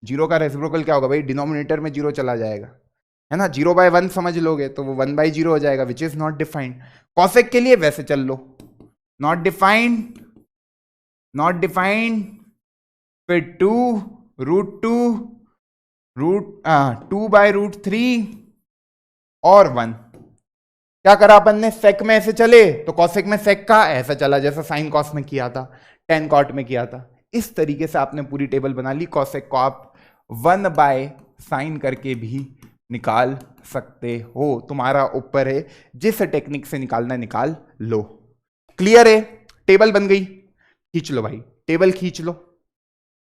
0 का रेसिप्रोकल क्या होगा भाई? डिनोमिनेटर में 0 चला जाएगा, है ना। 0/1 समझ लोगे तो वो 1/0 हो जाएगा, which is not defined. Cosec के लिए वैसे चल लो, नॉट डिफाइंड, नॉट डिफाइंड, फिर 2/√3 और 1। क्या करा अपन ने? सेक में ऐसे चले तो कॉसेक में सेक का ऐसा चला, जैसा साइन कॉस में किया था, tan कॉट में किया था। इस तरीके से आपने पूरी टेबल बना ली। कॉसेक को आप 1/sin करके भी निकाल सकते हो, तुम्हारा ऊपर है, जिस टेक्निक से निकालना है निकाल लो। क्लियर है? टेबल बन गई, खींच लो भाई, टेबल खींच लो,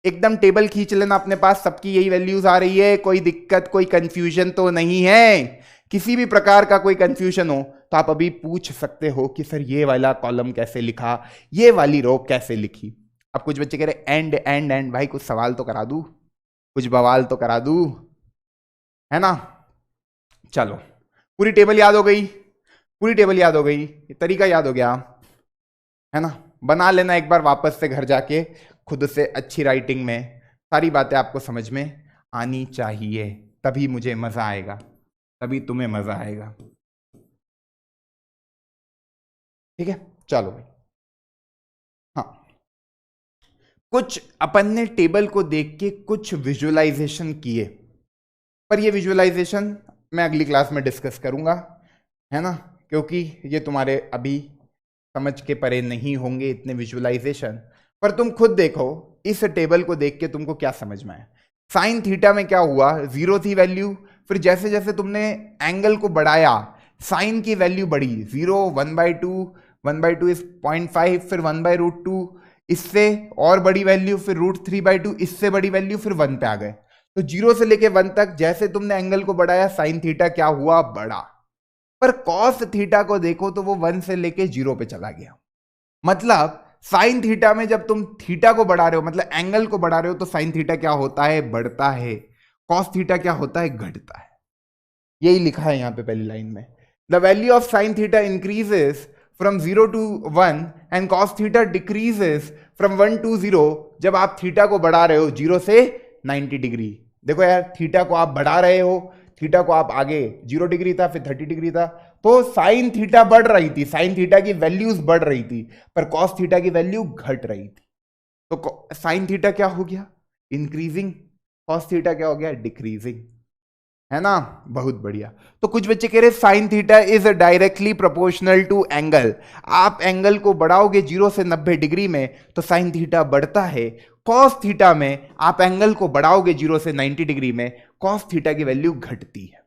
एकदम टेबल खींच लेना अपने पास, सबकी यही वैल्यूज आ रही है, कोई दिक्कत कोई कंफ्यूजन तो नहीं है। किसी भी प्रकार का कोई कंफ्यूजन हो तो आप अभी पूछ सकते हो कि सर ये वाला कॉलम कैसे लिखा, ये वाली रो कैसे लिखी। अब कुछ बच्चे कह रहे एंड एंड एंड, भाई कुछ सवाल तो करा दूं, कुछ बवाल तो करा दूं, है ना। चलो, पूरी टेबल याद हो गई, पूरी टेबल याद हो गई, ये तरीका याद हो गया, है ना। बना लेना एक बार वापस से घर जाके खुद से, अच्छी राइटिंग में सारी बातें आपको समझ में आनी चाहिए, तभी मुझे मजा आएगा, तभी तुम्हें मजा आएगा। ठीक है, चलो भाई। हाँ, कुछ अपन ने टेबल को देख के कुछ विजुअलाइजेशन किए, पर ये विजुअलाइजेशन मैं अगली क्लास में डिस्कस करूंगा, है ना, क्योंकि ये तुम्हारे अभी समझ के परे नहीं होंगे इतने विजुअलाइजेशन। पर तुम खुद देखो इस टेबल को देख के तुमको क्या समझ में आया। साइन थीटा में क्या हुआ, 0 थी वैल्यू, फिर जैसे जैसे तुमने एंगल को बढ़ाया साइन की वैल्यू बढ़ी, 0, 1/2, 1/2 इज 0.5, फिर 1/√2, इससे और बड़ी वैल्यू, फिर √3/2, इससे बड़ी वैल्यू, फिर 1 पे आ गए। तो 0 से लेके 1 तक जैसे तुमने एंगल को बढ़ाया साइन थीटा क्या हुआ, बढ़ा। पर कॉस थीटा को देखो तो वो 1 से लेके 0 पे चला गया। मतलब साइन थीटा में जब तुम थीटा को बढ़ा रहे हो, मतलब एंगल को बढ़ा रहे हो, तो साइन थीटा क्या होता है, बढ़ता है। कॉस थीटा क्या होता है, घटता है। यही लिखा है यहां पे पहली लाइन में, the value of sine theta increases from 0 to 1 and cos theta decreases from 1 to 0। जब आप थीटा को बढ़ा रहे हो 0 से 90 डिग्री, देखो यार थीटा को आप बढ़ा रहे हो, थीटा को आप आगे 0 डिग्री था, फिर 30 डिग्री था, तो साइन थीटा बढ़ रही थी, साइन थीटा की वैल्यूज बढ़ रही थी, पर कॉस थीटा की वैल्यू घट रही थी। तो साइन थीटा क्या हो गया, इंक्रीजिंग, कॉस थीटा क्या हो गया, डिक्रीजिंग, है ना। बहुत बढ़िया। तो कुछ बच्चे कह रहे sine theta is directly proportional to angle, आप एंगल को बढ़ाओगे 0 से 90 डिग्री में तो साइन थीटा बढ़ता है। कॉस थीटा में आप एंगल को बढ़ाओगे 0 से 90 डिग्री में, कॉस थीटा की वैल्यू घटती है।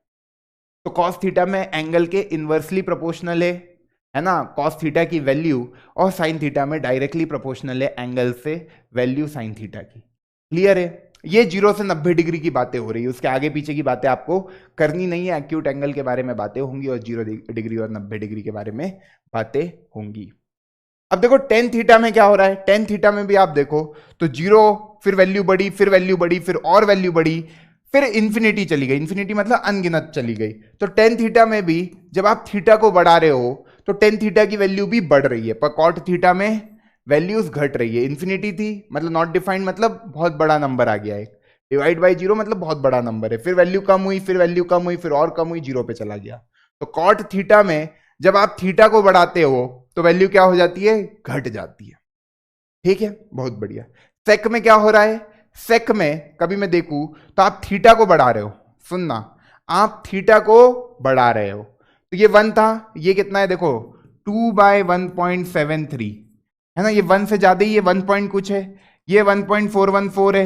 तो कॉस थीटा में एंगल के इनवर्सली प्रोपोर्शनल है ना कॉस थीटा की वैल्यू, और साइन थीटा में डायरेक्टली प्रोपोर्शनल है एंगल से वैल्यू साइन थीटा की। क्लियर है? ये 0 से 90 डिग्री की बातें हो रही है, उसके आगे पीछे की बातें आपको करनी नहीं है। एक्यूट एंगल के बारे में बातें होंगी और 0 डिग्री और 90 डिग्री के बारे में बातें होंगी। अब देखो टेन थीटा में क्या हो रहा है, टेन थीटा में भी आप देखो तो 0, फिर वैल्यू बढ़ी, फिर वैल्यू बढ़ी, फिर और वैल्यू बढ़ी, फिर इंफिनिटी चली गई, इंफिनिटी मतलब अनगिनत चली गई। तो टेन थीटा में भी जब आप थीटा को बढ़ा रहे हो तो टेन थीटा की वैल्यू भी बढ़ रही है, पर कॉट थीटा में वैल्यूज घट रही है। इंफिनिटी थी मतलब नॉट डिफाइंड, मतलब बहुत बड़ा नंबर आ गया है, डिवाइड बाई 0 मतलब बहुत बड़ा नंबर है, फिर वैल्यू कम हुई, फिर वैल्यू कम हुई, फिर और कम हुई, 0 पे चला गया। तो कॉट थीटा में जब आप थीटा को बढ़ाते हो तो वैल्यू क्या हो जाती है, घट जाती है। ठीक है, बहुत बढ़िया। सेक में क्या हो रहा है, सेक में कभी मैं देखूं तो आप थीटा को बढ़ा रहे हो, सुनना, आप थीटा को बढ़ा रहे हो, तो ये 1 था, ये कितना है देखो 2/1.73 है ना, ये 1 से ज्यादा ही, ये 1 पॉइंट कुछ है, ये 1.414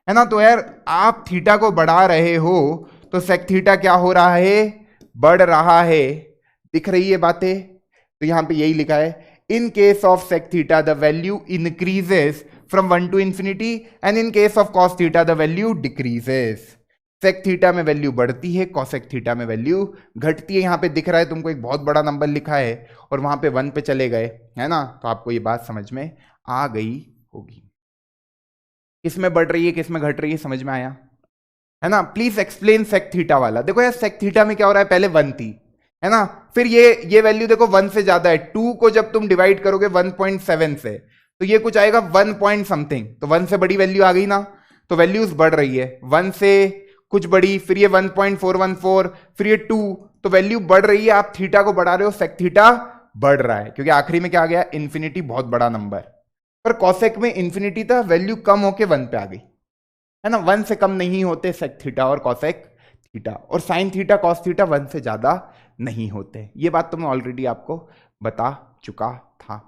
है ना। तो यार आप थीटा को बढ़ा रहे हो तो सेक थीटा क्या हो रहा है, बढ़ रहा है। दिख रही है बातें? तो यहां पे यही लिखा है, in case of sec theta the value increases from 1 to infinity and in case of cos theta the value decreases. Sec theta में वैल्यू बढ़ती है, कॉसेक थीटा में वैल्यू घटती है। यहां पे दिख रहा है तुमको एक बहुत बड़ा नंबर लिखा है और वहां पे 1 पे चले गए, है ना, तो आपको ये बात समझ में आ गई होगी। किसमें बढ़ रही है किसमें घट रही है समझ में आया, है ना। प्लीज एक्सप्लेन सेक थीटा वाला। देखो यार सेक थीटा में क्या हो रहा है, पहले 1 थी, है ना, फिर ये वैल्यू देखो 1 से ज्यादा है, 2 को जब तुम डिवाइड करोगे 1.7 से तो ये कुछ आएगा 1 पॉइंट समथिंग, तो 1 से बड़ी वैल्यू आ गई ना, तो वैल्यूज बढ़ रही है, 1 से कुछ बड़ी, फिर ये 1.414, फिर ये 2, तो वैल्यू बढ़ रही है। आप थीटा को बढ़ा रहे हो, सेक थीटा बढ़ रहा है, क्योंकि आखिरी में क्या आ गया, इंफिनिटी, बहुत बड़ा नंबर। पर कॉसेक में इंफिनिटी था, वैल्यू कम होके 1 पे आ गई, है ना, 1 से कम नहीं होते सेक थीटा और कॉसेक थीटा, और साइन थीटा कॉस थीटा 1 से ज्यादा नहीं होते। ये बात तो मैं ऑलरेडी आपको बता चुका था,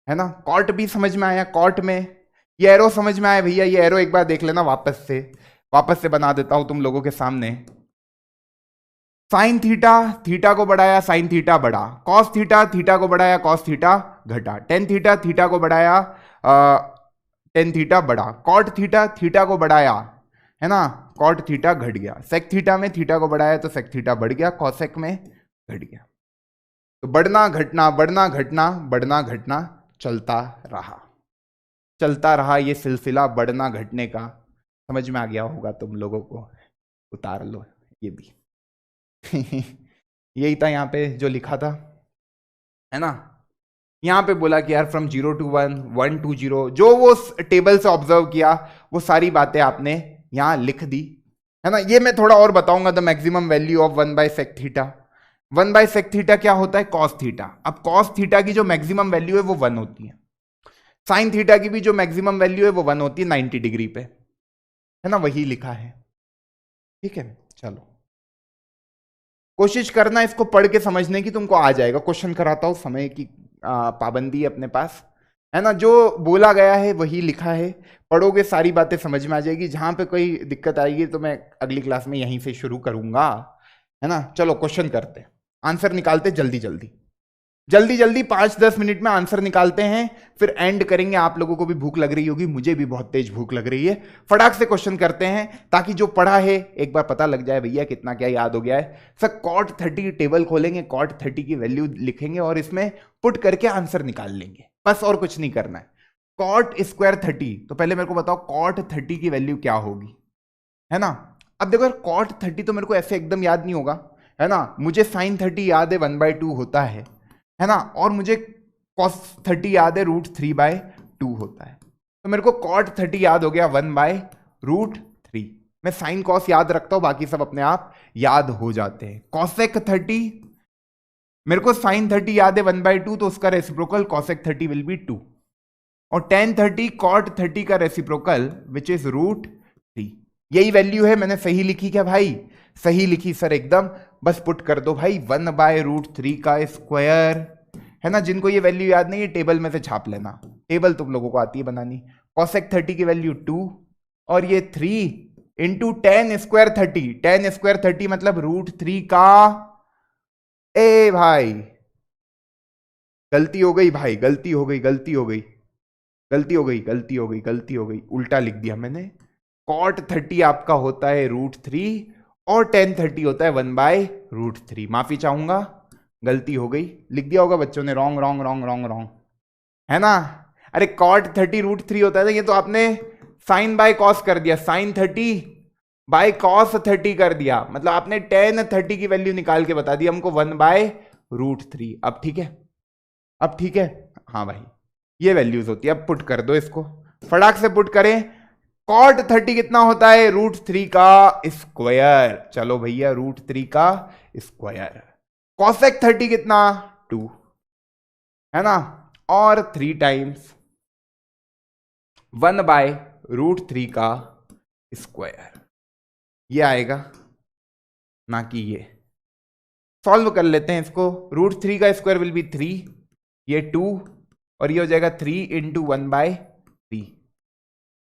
है ना। कॉट भी समझ में आया, कॉट में ये एरो समझ में आया भैया? ये एरो एक बार देख लेना वापस से बना देता हूं तुम लोगों के सामने। साइन थीटा, थीटा को बढ़ाया साइन थीटा बढ़ा, कॉस थीटा, थीटा को बढ़ाया कॉस थीटा घटा, टेन थीटा, थीटा को बढ़ाया टेन थीटा बढ़ा, कॉट थीटा, थीटा को बढ़ाया, है ना, कॉट थीटा घट गया, सेक थीटा में थीटा को बढ़ाया तो सेक थीटा बढ़ गया, कॉसेक में घट गया। तो बढ़ना घटना बढ़ना घटना बढ़ना घटना चलता रहा ये सिलसिला बढ़ना घटने का। समझ में आ गया होगा तुम लोगों को, उतार लो ये भी। यही था यहाँ पे जो लिखा था, है ना। यहाँ पे बोला कि यार फ्रॉम 0 to 1, 1 to 0, जो वो टेबल से ऑब्जर्व किया वो सारी बातें आपने यहाँ लिख दी, है ना। ये मैं थोड़ा और बताऊंगा। The maximum value of 1 by sec theta, 1 by sec theta क्या होता है? Cos theta. अब कॉस थीटा की जो मैक्सिमम वैल्यू है वो 1 होती है, साइन थीटा की भी जो मैक्सिमम वैल्यू है वो 1 होती है 90 डिग्री पे, है ना, वही लिखा है। ठीक है, चलो कोशिश करना इसको पढ़ के समझने की, तुमको आ जाएगा। क्वेश्चन कराता हूं, समय की पाबंदी है अपने पास, है ना। जो बोला गया है वही लिखा है, पढ़ोगे सारी बातें समझ में आ जाएगी। जहां पे कोई दिक्कत आएगी तो मैं अगली क्लास में यहीं से शुरू करूंगा, है ना। चलो क्वेश्चन करते हैं, आंसर निकालते जल्दी जल्दी 5-10 मिनट में आंसर निकालते हैं, फिर एंड करेंगे। आप लोगों को भी भूख लग रही होगी, मुझे भी बहुत तेज भूख लग रही है। फटाक से क्वेश्चन करते हैं ताकि जो पढ़ा है एक बार पता लग जाए भैया कितना क्या याद हो गया है। सर कॉट 30 टेबल खोलेंगे, कॉट 30 की वैल्यू लिखेंगे और इसमें पुट करके आंसर निकाल लेंगे, बस और कुछ नहीं करना है। कॉट स्क्वायर 30, तो पहले मेरे को बताओ कॉट 30 की वैल्यू क्या होगी, है ना। अब देखो यार कॉट 30 तो मेरे को ऐसे एकदम याद नहीं होगा, है ना। मुझे साइन 30 याद है 1/2 होता है ना, और मुझे कॉस 30 याद है √3/2 होता है। तो मेरे को कॉट 30 याद हो गया 1/√3। मैं साइन कॉस याद रखता हूं, बाकी सब अपने आप याद हो जाते हैं। कॉसेक 30, मेरे को साइन 30 याद है 1/2, तो उसका रेसिप्रोकल कॉसेक 30 विल बी 2, और टेन 30 कॉट 30 का रेसिप्रोकल विच इज √3। यही वैल्यू है, मैंने सही लिखी क्या भाई? सही लिखी सर एकदम। बस पुट कर दो भाई 1/√3 का स्क्वायर, है ना। जिनको ये वैल्यू याद नहीं है टेबल में से छाप लेना, टेबल तुम लोगों को आती है बनानी। कॉसेक 30 की वैल्यू 2 और ये 3 into ten square 30, ten square 30 मतलब √3 का, ए भाई गलती हो गई भाई, गलती हो गई, उल्टा लिख दिया मैंने। कॉट 30 आपका होता है √3 और टेन 30 होता है 1/√3। माफी चाहूंगा, गलती हो गई, लिख दिया होगा बच्चों ने रॉन्ग, है ना। अरे कॉट 30 √3 होता है, ये तो आपने साइन बाय कॉस कर दिया, साइन 30 बाय कॉस 30 कर दिया, मतलब आपने टेन 30 की वैल्यू निकाल के बता दी हमको 1/√3। अब ठीक है, हाँ भाई ये वैल्यूज होती है। अब पुट कर दो इसको, फटाक से पुट करें। कॉट 30 कितना होता है? √3 का स्क्वायर। चलो भैया √3 का स्क्वायर। कॉसेक 30 कितना? 2, है ना, और 3 टाइम्स 1/√3 का स्क्वायर, ये आएगा ना कि ये। सॉल्व कर लेते हैं इसको। √3 का स्क्वायर विल बी 3, ये 2 और ये हो जाएगा 3 इंटू 1/3,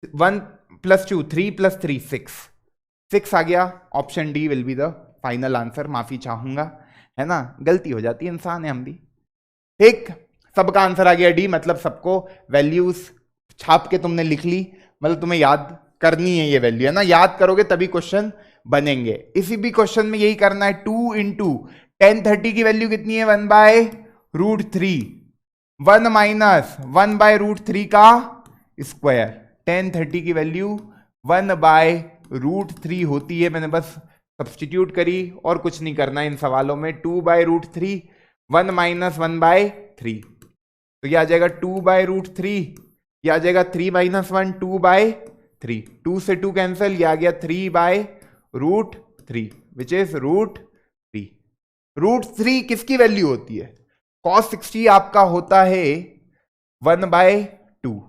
1 + 2, 3 + 3 6 आ गया। Option D will be the final answer. माफी चाहूंगा, है ना, गलती हो जाती है, इंसान है हम भी। ठीक, सबका आंसर आ गया डी, मतलब सबको वैल्यूज छाप के तुमने लिख ली, मतलब तुम्हें याद करनी है ये वैल्यू, है ना। याद करोगे तभी क्वेश्चन बनेंगे। इसी भी क्वेश्चन में यही करना है। 2 इंटू टेन 30 की वैल्यू कितनी है? 1/√3, 1 माइनस 1/√3 का स्क्वायर। टेन 30 की वैल्यू 1/√3 होती है, मैंने बस सब्सटीट्यूट करी और कुछ नहीं करना इन सवालों में। 2/√3, 1 माइनस 1/3, तो ये आ जाएगा 2/√3, ये आ जाएगा 3 माइनस 1, 2/3, 2 से 2 कैंसिल, ये आ गया 3/√3 विच इज √3। √3 किसकी वैल्यू होती है? cos 60 आपका होता है 1/2,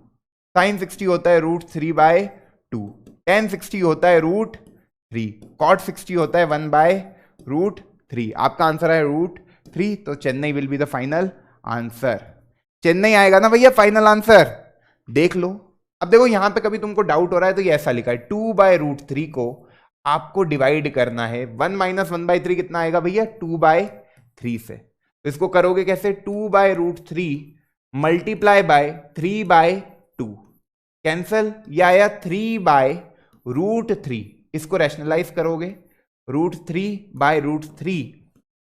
sin 60 होता है √3/2, tan 60 होता है √3, cot 60 होता है 1/√3। आपका आंसर है √3, तो Chennai will be the final answer. Chennai आएगा ना भैया फाइनल आंसर? देख लो अब देखो यहां पे कभी तुमको डाउट हो रहा है तो ये ऐसा लिखा है 2/√3 को आपको डिवाइड करना है 1 - 1/3 कितना आएगा भैया 2/3 से। तो इसको करोगे कैसे 2/√3 मल्टीप्लाई बाय 3/2 कैंसल, ये आया 3/√3। इसको रैशनलाइज करोगे √3/√3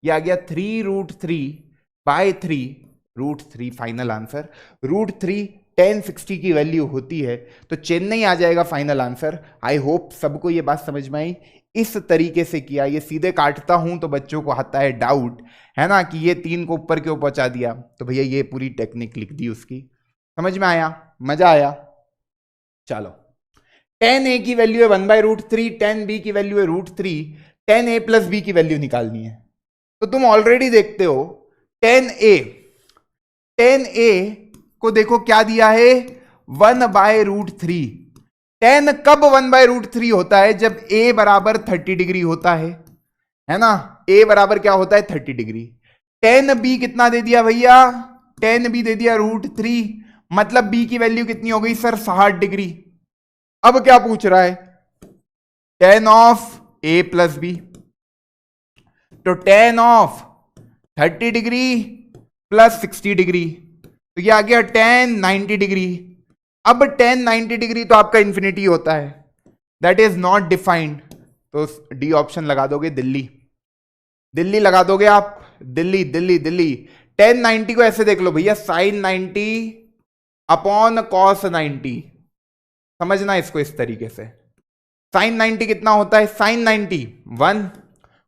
ये आ गया 3√3/3 फाइनल आंसर। √3 1060 की वैल्यू होती है तो चेन्नई आ जाएगा फाइनल आंसर। आई होप सबको ये बात समझ में आई। इस तरीके से किया, ये सीधे काटता हूं तो बच्चों को आता है डाउट, है ना, कि ये 3 को ऊपर क्यों पहुंचा दिया, तो भैया ये पूरी टेक्निक लिख दी उसकी। समझ में आया, मजा आया। चलो 10a की वैल्यू है 1/√3, 10b की वैल्यू है √3, 10a + b की वैल्यू निकालनी है। तो तुम ऑलरेडी देखते हो 10a को देखो क्या दिया है 1/√3। 10 कब 1/√3 होता है जब a बराबर 30 डिग्री होता है ना, a बराबर क्या होता है 30 डिग्री। 10b कितना दे दिया भैया 10b दे दिया √3, मतलब b की वैल्यू कितनी हो गई सर 60 डिग्री। अब क्या पूछ रहा है tan ऑफ a + b, तो tan ऑफ 30 डिग्री + 60 डिग्री, तो ये आ गया tan 90 डिग्री। अब tan 90 डिग्री तो आपका इंफिनिटी होता है, दैट इज नॉट डिफाइंड, तो डी ऑप्शन लगा दोगे, दिल्ली। दिल्ली लगा दोगे आप, दिल्ली दिल्ली दिल्ली। tan 90 को ऐसे देख लो भैया sin 90 अपॉन cos 90, समझना इसको इस तरीके से। sin 90 कितना होता है sin 90 1,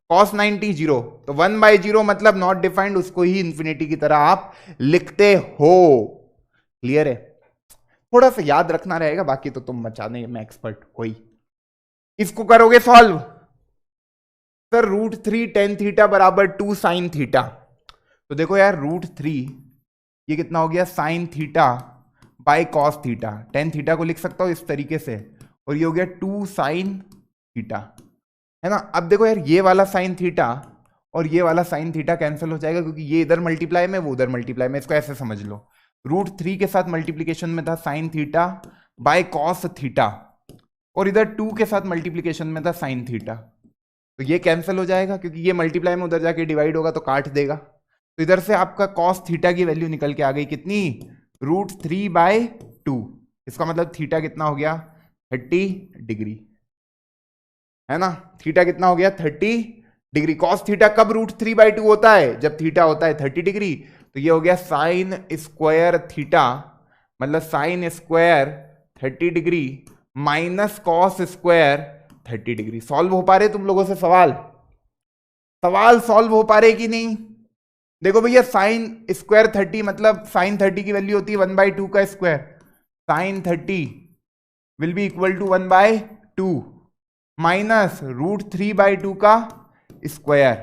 cos 90 0, तो 1/0 मतलब नॉट डिफाइंड, उसको ही इंफिनिटी की तरह आप लिखते हो। क्लियर है, थोड़ा सा याद रखना रहेगा, बाकी तो तुम मचाने में एक्सपर्ट हो ही। इसको करोगे सॉल्व, सर √3 tan थीटा बराबर 2 sin थीटा, तो देखो यार √3 ये कितना हो गया sin theta by cos theta, tan theta को लिख सकता हूं इस तरीके से, और ये हो गया 2 sin थीटा, है ना। अब देखो यार ये वाला sin थीटा और ये वाला sin थीटा कैंसिल हो जाएगा, क्योंकि ये इधर मल्टीप्लाई में वो उधर मल्टीप्लाई में। इसको ऐसे समझ लो √3 के साथ मल्टीप्लीकेशन में था sin theta by cos theta, और इधर 2 के साथ मल्टीप्लीकेशन में था sin थीटा, तो ये कैंसिल हो जाएगा क्योंकि ये मल्टीप्लाई में उधर जाके डिवाइड होगा तो काट देगा। तो इधर से आपका cos थीटा की वैल्यू निकल के आ गई कितनी √3/2। इसका मतलब थीटा कितना हो गया 30 डिग्री, है ना। थीटा कितना हो गया 30 डिग्री। cos थीटा कब √3/2 होता है जब थीटा होता है 30 डिग्री, तो ये हो गया साइन स्क्वायर थीटा, मतलब sine square 30 degree minus cos square 30 degree. Solve हो पा रहे तुम लोगों से सवाल, सवाल सॉल्व हो पा रहे कि नहीं। देखो भैया साइन स्क्वायर 30 मतलब साइन 30 की वैल्यू होती है 1/2 का square, sine 30 will be equal to 1/2 minus √3/2 का स्क्वायर।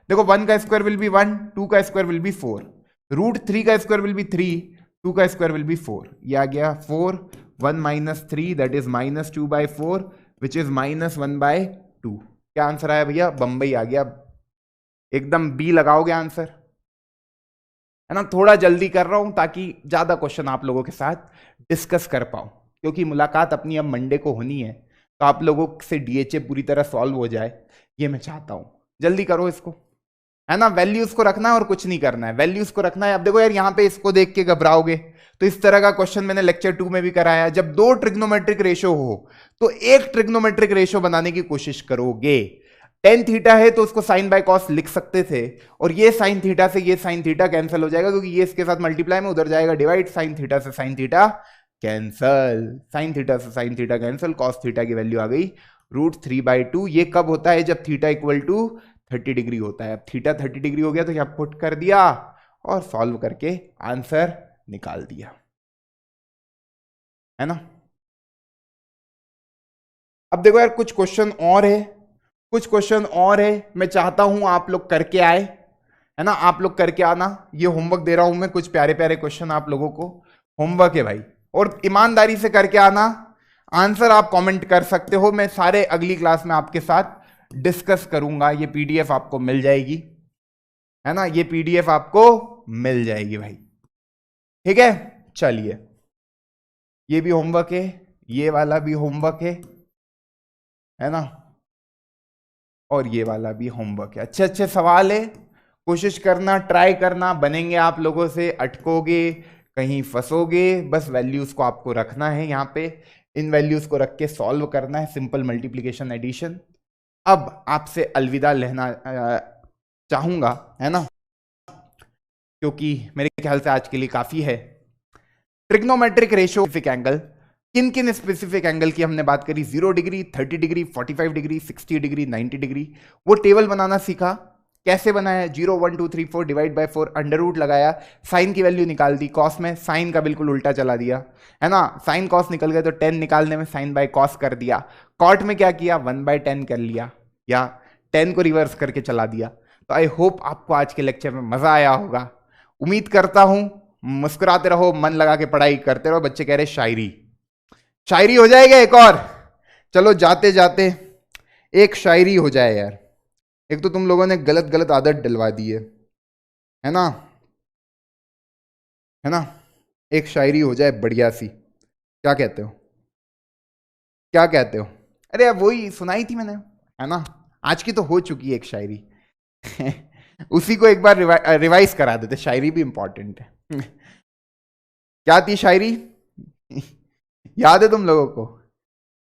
देखो 1 का स्क्वायर विल बी 1, 2 का स्क्वायर विल बी 4, √3 का स्क्वायर विल बी 3, 2 का स्क्वायर विल बी 4, ये आ गया 4, 1 - 3 दैट इज -2/4 विच इज -1/2। क्या आंसर आया भैया बंबई आ गया, एकदम बी लगाओगे आंसर, है ना। थोड़ा जल्दी कर रहा हूं ताकि ज्यादा क्वेश्चन आप लोगों के साथ डिस्कस कर पाऊं, क्योंकि मुलाकात अपनी अब मंडे को होनी है, तो आप लोगों से डीएचए पूरी तरह सॉल्व हो जाए, ये मैं चाहता हूं। जल्दी करो इसको, है ना। वैल्यूज को रखना है और कुछ नहीं करना है, वैल्यूज को रखना है। अब देखो यार यहां पे इसको देख के घबराओगे तो इस तरह का क्वेश्चन मैंने लेक्चर 2 में भी कराया। जब 2 ट्रिग्नोमेट्रिक रेशो हो तो एक ट्रिग्नोमेट्रिक रेशो बनाने की कोशिश करोगे। tan थीटा है तो उसको साइन बाय कॉस लिख सकते थे, और ये साइन थीटा से ये साइन थीटा कैंसिल हो जाएगा क्योंकि ये इसके साथ मल्टीप्लाई में उधर जाएगा डिवाइड, साइन थीटा से sine theta cancel, sine theta से sine theta cancel, cos theta की वैल्यू आ गई √3/2। ये कब होता है जब थीटा इक्वल टू 30 डिग्री होता है। अब थीटा 30 डिग्री हो गया तो यहां पुट कर दिया और सॉल्व करके आंसर निकाल दिया, है ना। अब देखो यार कुछ क्वेश्चन और है, कुछ क्वेश्चन और है, मैं चाहता हूं आप लोग करके आए, है ना। आप लोग करके आना, ये होमवर्क दे रहा हूं मैं, कुछ प्यारे प्यारे क्वेश्चन आप लोगों को होमवर्क है भाई, और ईमानदारी से करके आना। आंसर आप कमेंट कर सकते हो, मैं सारे अगली क्लास में आपके साथ डिस्कस करूंगा। ये पीडीएफ आपको मिल जाएगी, है ना, ये पीडीएफ आपको मिल जाएगी भाई, ठीक है। चलिए ये भी होमवर्क है, ये वाला भी होमवर्क है ना, और ये वाला भी होमवर्क है। अच्छे अच्छे सवाल है, कोशिश करना, ट्राई करना, बनेंगे आप लोगों से, अटकोगे कहीं फंसोगे, बस वैल्यूज को आपको रखना है यहाँ पे, इन वैल्यूज को रख के सॉल्व करना है, सिंपल मल्टीप्लिकेशन एडिशन। अब आपसे अलविदा लेना चाहूंगा, है ना, क्योंकि मेरे ख्याल से आज के लिए काफी है। ट्रिग्नोमेट्रिक रेशियो एंगल, किन किन स्पेसिफिक एंगल की हमने बात करी, 0 degree, 30 degree, 45 degree, 60 degree, 90 degree. वो टेबल बनाना सीखा, कैसे बनाया, 0 1 2 3 4 डिवाइड बाय 4, अंडर रूट लगाया, साइन की वैल्यू निकाल दी, कॉस में साइन का बिल्कुल उल्टा चला दिया, है ना, साइन कॉस निकल गए तो 10 निकालने में साइन बाय कॉस कर दिया, कॉट में क्या किया, 1/10 कर लिया, या 10 को रिवर्स करके चला दिया। तो आई होप आपको आज के लेक्चर में मजा आया होगा, उम्मीद करता हूं। मुस्कुराते रहो, मन लगा के पढ़ाई करते रहो। बच्चे कह रहे शायरी, शायरी हो जाएगा एक और, चलो जाते जाते एक शायरी हो जाए यार। एक तो तुम लोगों ने गलत गलत आदत डलवा दी है ना, है ना, एक शायरी हो जाए बढ़िया सी, क्या कहते हो, क्या कहते हो? अरे यार वही सुनाई थी मैंने, है ना, आज की तो हो चुकी है एक शायरी उसी को एक बार रिवाइज करा देते, शायरी भी इंपॉर्टेंट है क्या थी शायरी याद है तुम लोगों को?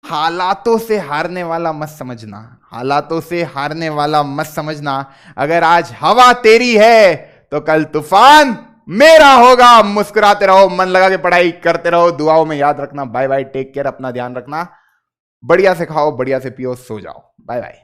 हालातों से हारने वाला मत समझना, हालातों से हारने वाला मत समझना, अगर आज हवा तेरी है तो कल तूफान मेरा होगा। मुस्कुराते रहो, मन लगा के पढ़ाई करते रहो, दुआओं में याद रखना। बाय बाय, टेक केयर, अपना ध्यान रखना, बढ़िया से खाओ, बढ़िया से पियो, सो जाओ, बाय बाय।